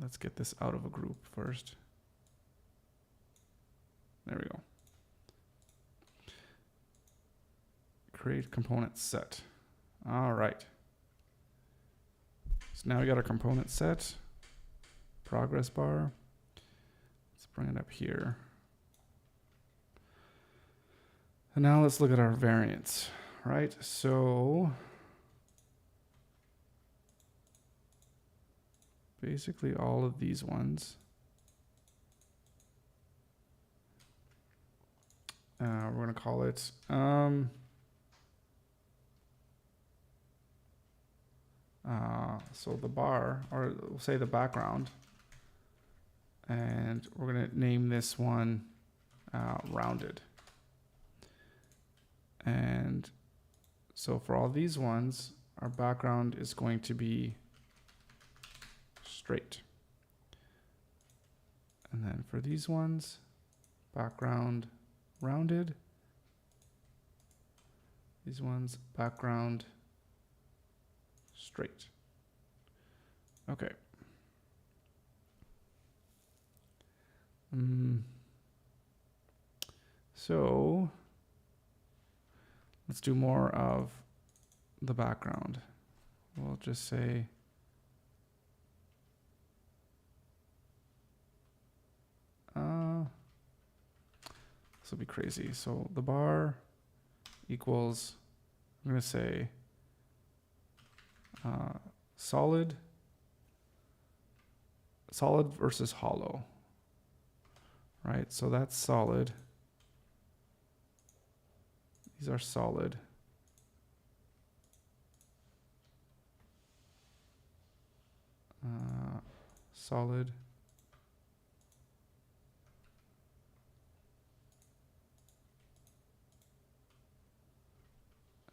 Let's get this out of a group first. There we go. Create component set. All right. So now we got our component set. Progress bar. Let's bring it up here. And now let's look at our variants, right? So basically all of these ones, we're going to call it so the bar, or we'll say the background, and we're going to name this one rounded. And so for all these ones, our background is going to be straight. And then for these ones, background rounded. These ones, background straight. Okay. So let's do more of the background. We'll just say this will be crazy. So the bar equals, I'm going to say solid versus hollow, right? So that's solid. These are solid. Solid.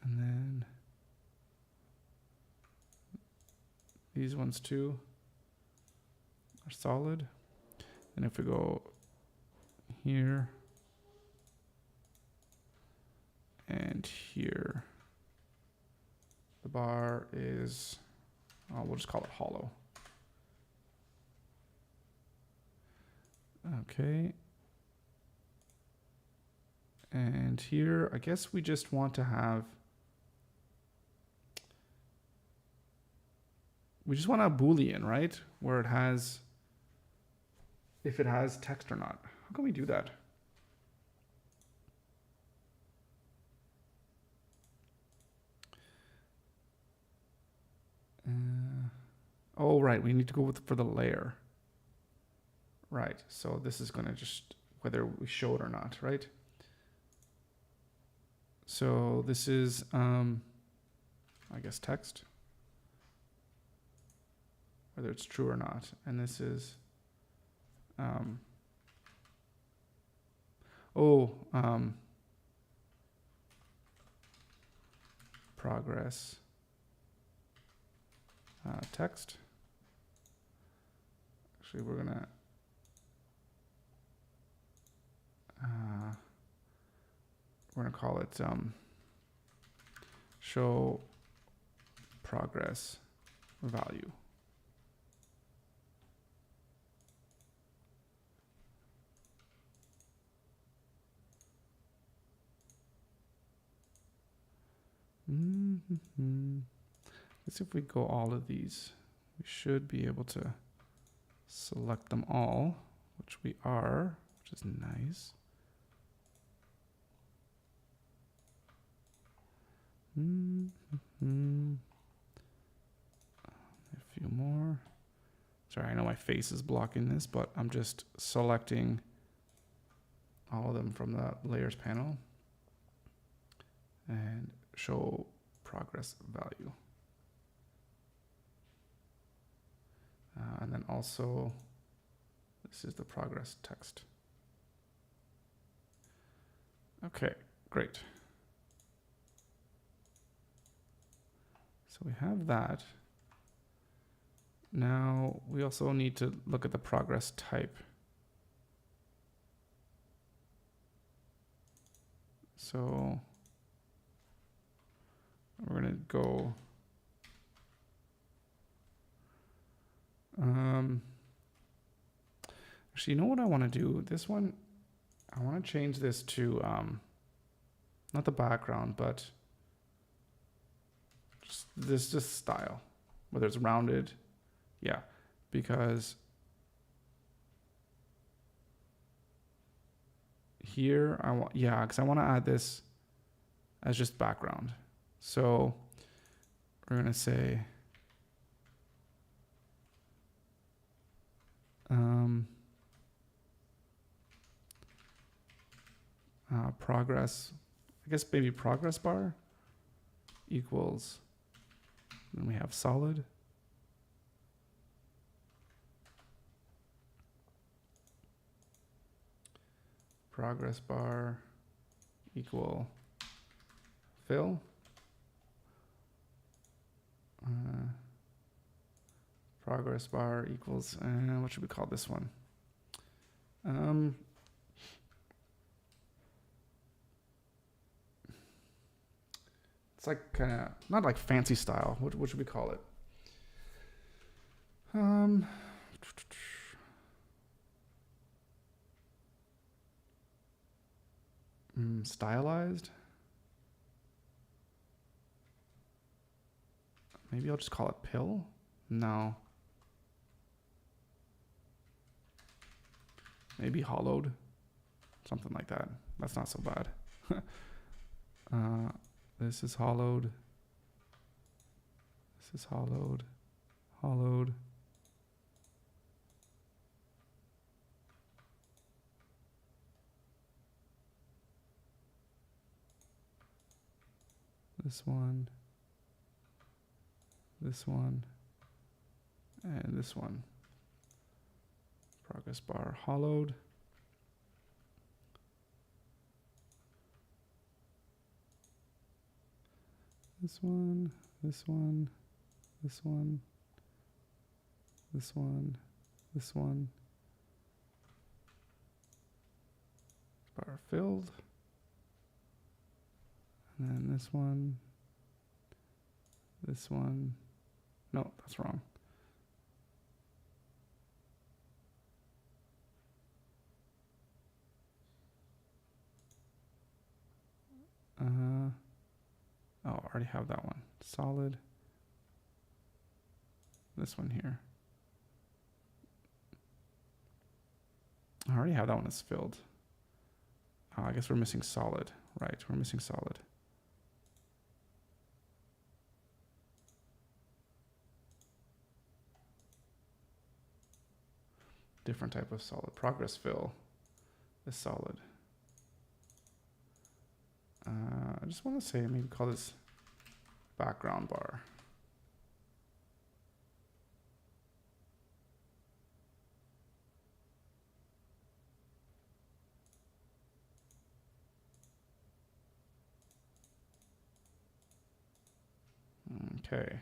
And then these ones too are solid. And if we go here and here, the bar is, we'll just call it hollow. Okay. And here, I guess we just want to have, we just want a Boolean, right? Where it has, if it has text or not. How can we do that? Oh, right. We need to go for the layer. Right. So this is going to just, whether we show it or not, right? So this is, I guess, text, whether it's true or not. And this is, progress text. Actually, we're gonna call it show progress value. Let's see if we go all of these. We should be able to select them all, which we are, which is nice. A few more. Sorry, I know my face is blocking this, but I'm just selecting all of them from the layers panel and show progress value. And then also, this is the progress text. Okay, great. So we have that. Now we also need to look at the progress type. So we're going to go actually, you know what I want to do? This one, I want to change this to not the background, but just this style, whether it's rounded. Yeah, because here I want, yeah, because I want to add this as just background. So we're going to say progress, I guess maybe progress bar equals, then we have solid. Progress bar equal fill. Progress bar equals, what should we call this one? It's like kind of not like fancy style. What should we call it? Stylized. Maybe I'll just call it pill. No. Maybe hollowed. Something like that. That's not so bad. This is hollowed. This is hollowed. Hollowed. This one. This one. And this one. Progress bar hollowed. This one, this one, this one, this one, this one. Bar filled. And then this one. This one. No, that's wrong. Oh, I already have that one. Solid. This one here. I already have that one that's filled. Oh, I guess we're missing solid. Right, we're missing solid. Different type of solid. Progress fill is solid. I just want to say, maybe call this background bar. Okay.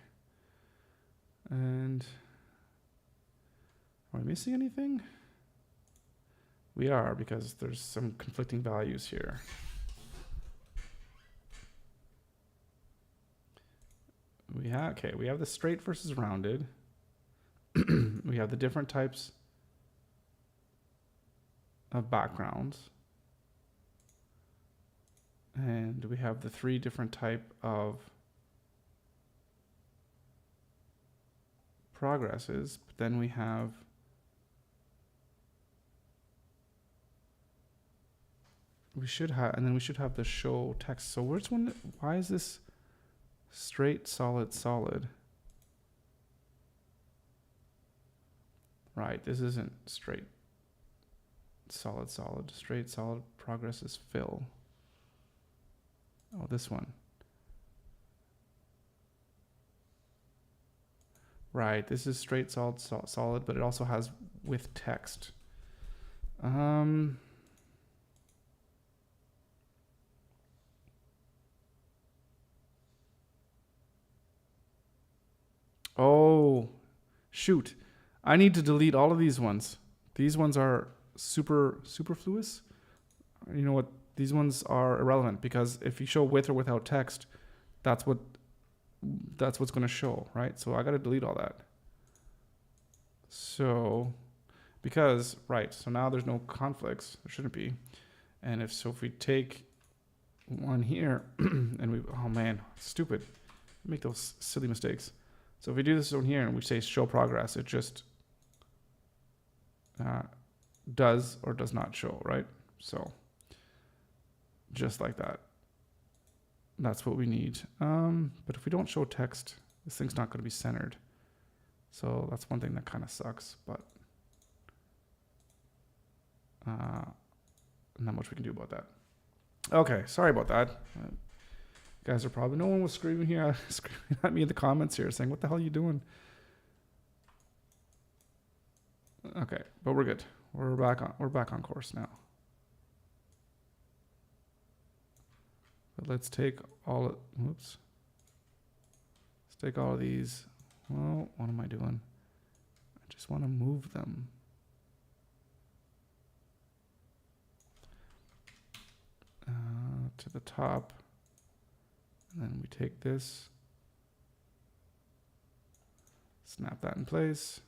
And are we missing anything? We are, because there's some conflicting values here. We have the straight versus rounded. We have the different types of backgrounds. And we have the 3 different type of progresses. But then we have we should have the show text. So why is this straight, solid, solid? Right, this isn't straight, solid, solid. Straight, solid, progress is fill. Oh, this one. Right, this is straight, solid, solid, but it also has with text. Oh, shoot. I need to delete all of these ones. These ones are superfluous. You know what? These ones are irrelevant, because if you show with or without text, that's what's going to show, right? So I got to delete all that. So, so now there's no conflicts. There shouldn't be. And if we take one here and oh man, stupid. Make those silly mistakes. So if we do this one here and we say show progress, it just does or does not show, right? So just like that. That's what we need. But if we don't show text, this thing's not going to be centered. So that's one thing that kind of sucks, but not much we can do about that. Okay, sorry about that. Guys are probably, no one was screaming at me in the comments here saying, what the hell are you doing? Okay, but we're good. We're back on course now. But let's take all let's take all of these. Well, what am I doing? I just want to move them. To the top. And then we take this, snap that in place.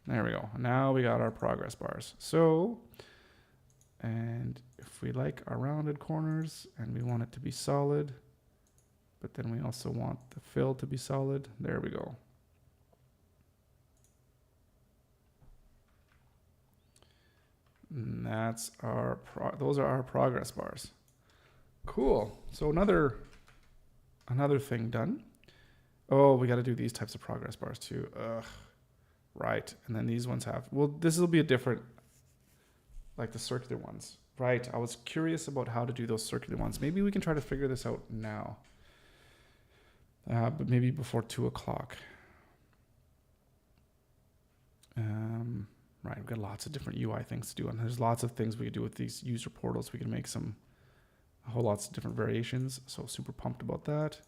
There we go. Now we got our progress bars. So, and if we like our rounded corners and we want it to be solid, but then we also want the fill to be solid, there we go. And that's our, those are our progress bars. Cool. So another thing done. Oh, we got to do these types of progress bars too. Ugh. Right. And then these ones have, well, this will be a different, like the circular ones. Right. I was curious about how to do those circular ones. Maybe we can try to figure this out now. But maybe before 2 o'clock. Right. We've got lots of different UI things to do. And there's lots of things we could do with these user portals. We can make a whole lots of different variations. So super pumped about that.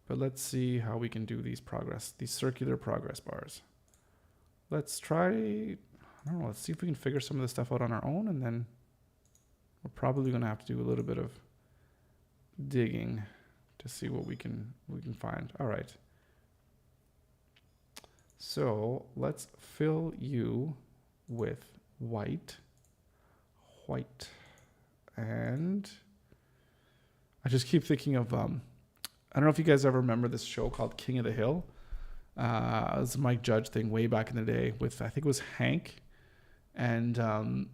But let's see how we can do these circular progress bars. Let's try, I don't know, let's see if we can figure some of this stuff out on our own, and then we're probably gonna have to do a little bit of digging to see what we can find. All right. So let's fill you with white, and I just keep thinking of, I don't know if you guys ever remember this show called King of the Hill. It was a Mike Judge thing way back in the day with, I think it was Hank. And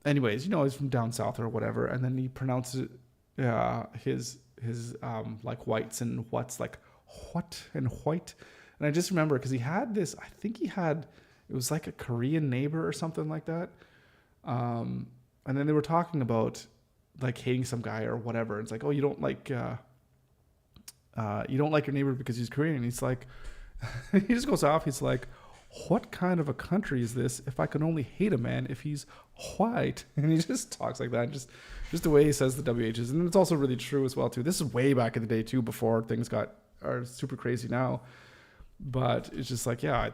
anyways, you know, he's from down south or whatever. And then he pronounces his like whites and what's like what and white. And I just remember because he had this, I think it was like a Korean neighbor or something like that. And then they were talking about like hating some guy or whatever. It's like, oh, you don't like your neighbor because he's Korean. And he's like, he just goes off. He's like, what kind of a country is this if I can only hate a man if he's white? And he just talks like that. Just the way he says the WHs. And it's also really true as well, too. This is way back in the day, too, before things are super crazy now. But it's just like, yeah,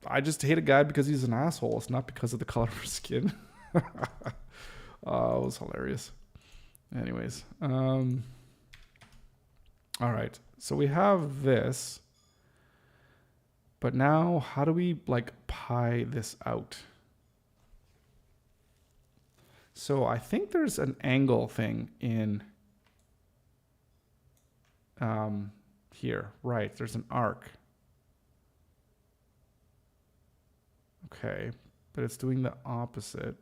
I just hate a guy because he's an asshole. It's not because of the color of his skin. Oh, it was hilarious. Anyways. All right. So we have this. But now, how do we like pie this out? So I think there's an angle thing in here. Right. There's an arc. Okay. But it's doing the opposite.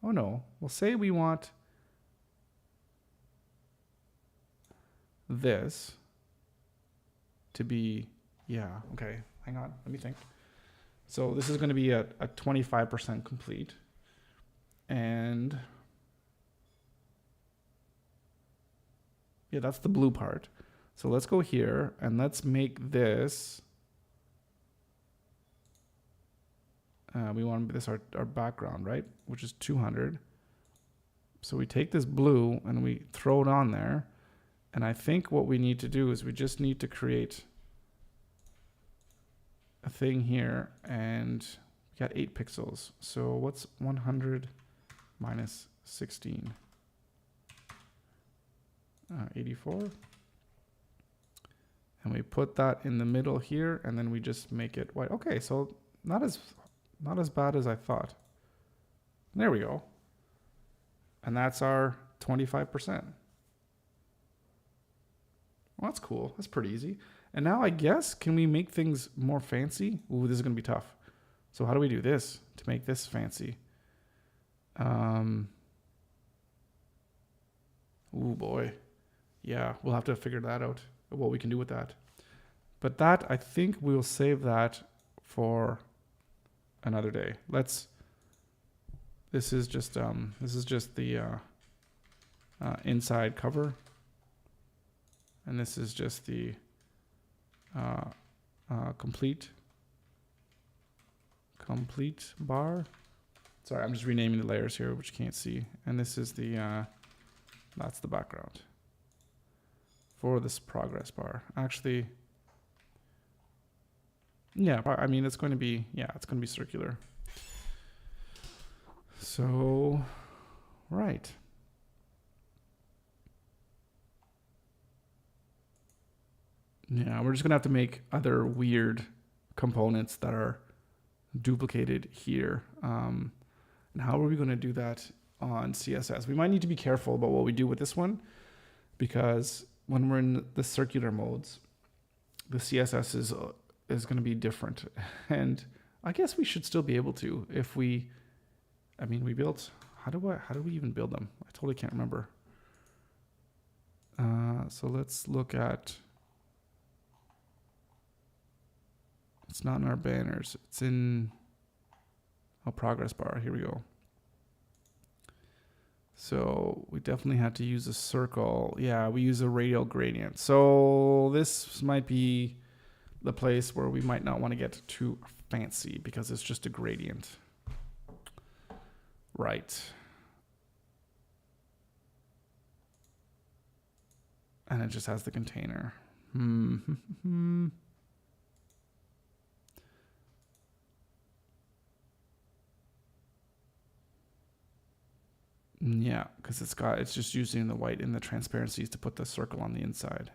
Oh no, we'll say we want this to be, yeah, okay, hang on, let me think. So this is going to be a 25% complete. And yeah, that's the blue part. So let's go here and let's make this, we want this our background, right? Which is 200. So we take this blue and we throw it on there. And I think what we need to do is we just need to create a thing here, and we got 8 pixels. So what's 100 minus 16? 84. And we put that in the middle here, and then we just make it white. Okay, so not as bad as I thought. There we go. And that's our 25%. Well, that's cool. That's pretty easy. And now I guess, can we make things more fancy? Ooh, this is going to be tough. So how do we do this to make this fancy? Ooh, boy. Yeah, we'll have to figure that out, what we can do with that. But that, I think we'll save that for another day. This is just the inside cover. And this is just the complete bar. Sorry, I'm just renaming the layers here, which you can't see. And this is that's the background for this progress bar. Actually, Yeah, I mean, it's going to be circular. So, right. Yeah, we're just going to have to make other weird components that are duplicated here. And how are we going to do that on CSS? We might need to be careful about what we do with this one, because when we're in the circular modes, the CSS is going to be different. And I guess we should still be able to, if we, I mean, we built, how do we even build them? I totally can't remember. So let's look at, it's not in our banners. It's in a progress bar. Here we go. So we definitely had to use a circle. Yeah, we use a radial gradient. So this might be the place where we might not want to get too fancy because it's just a gradient. Right. And it just has the container. Yeah, because it's just using the white and the transparencies to put the circle on the inside.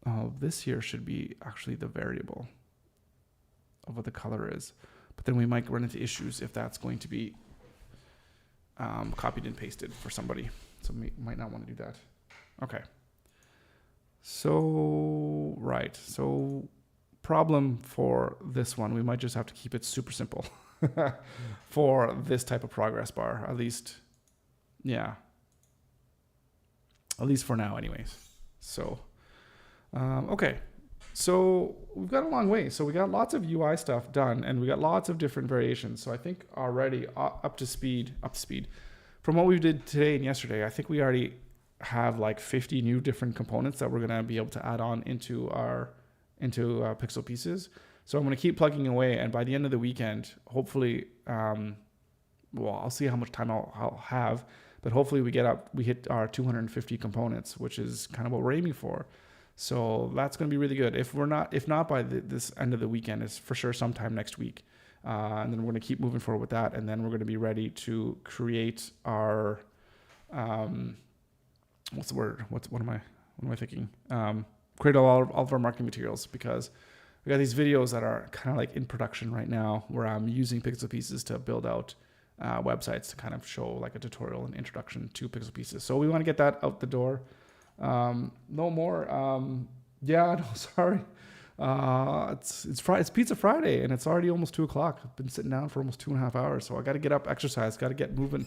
Oh, this here should be actually the variable of what the color is. But then we might run into issues if that's going to be copied and pasted for somebody. So we might not want to do that. Okay. So, right. So problem for this one, we might just have to keep it super simple for this type of progress bar, at least. Yeah. At least for now anyways. So, okay. So we've got a long way. So we got lots of UI stuff done and we got lots of different variations. So I think already up to speed from what we did today and yesterday, I think we already have like 50 new different components that we're going to be able to add on into our pixel pieces. So I'm going to keep plugging away, and by the end of the weekend, hopefully, well, I'll see how much time I'll have, but hopefully we hit our 250 components, which is kind of what we're aiming for. So that's going to be really good. If not by this end of the weekend, it's for sure sometime next week. And then we're going to keep moving forward with that, and then we're going to be ready to create our what's the word? What am I thinking? Create all of our marketing materials, because we got these videos that are kind of like in production right now where I'm using pixel pieces to build out websites to kind of show like a tutorial and introduction to pixel pieces. So we want to get that out the door. No more. Yeah, no, sorry. It's Pizza Friday and it's already almost 2:00. I've been sitting down for almost 2.5 hours. So I got to get up, exercise, got to get moving.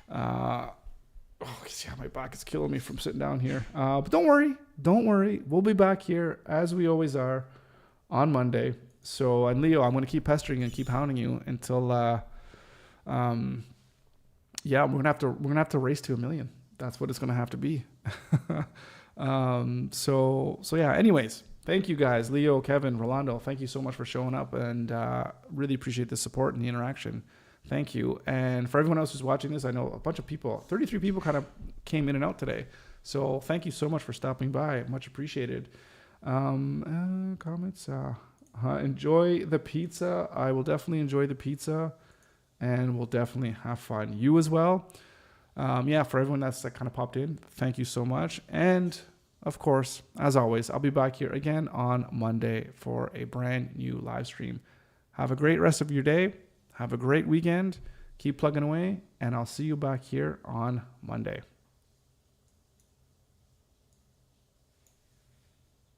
Oh, yeah, my back is killing me from sitting down here. But don't worry. We'll be back here as we always are on Monday. So, and Leo, I'm going to keep pestering and keep hounding you until, yeah, we're gonna have to race to 1 million. That's what it's gonna have to be. So yeah. Anyways, thank you guys, Leo, Kevin, Rolando. Thank you so much for showing up, and really appreciate the support and the interaction. Thank you. And for everyone else who's watching this, I know a bunch of people, 33 people kind of came in and out today. So thank you so much for stopping by. Much appreciated. Comments. Enjoy the pizza. I will definitely enjoy the pizza and we'll definitely have fun. You as well. Yeah, for everyone that's like kind of popped in, thank you so much. And of course, as always, I'll be back here again on Monday for a brand new live stream. Have a great rest of your day. Have a great weekend. Keep plugging away, and I'll see you back here on Monday.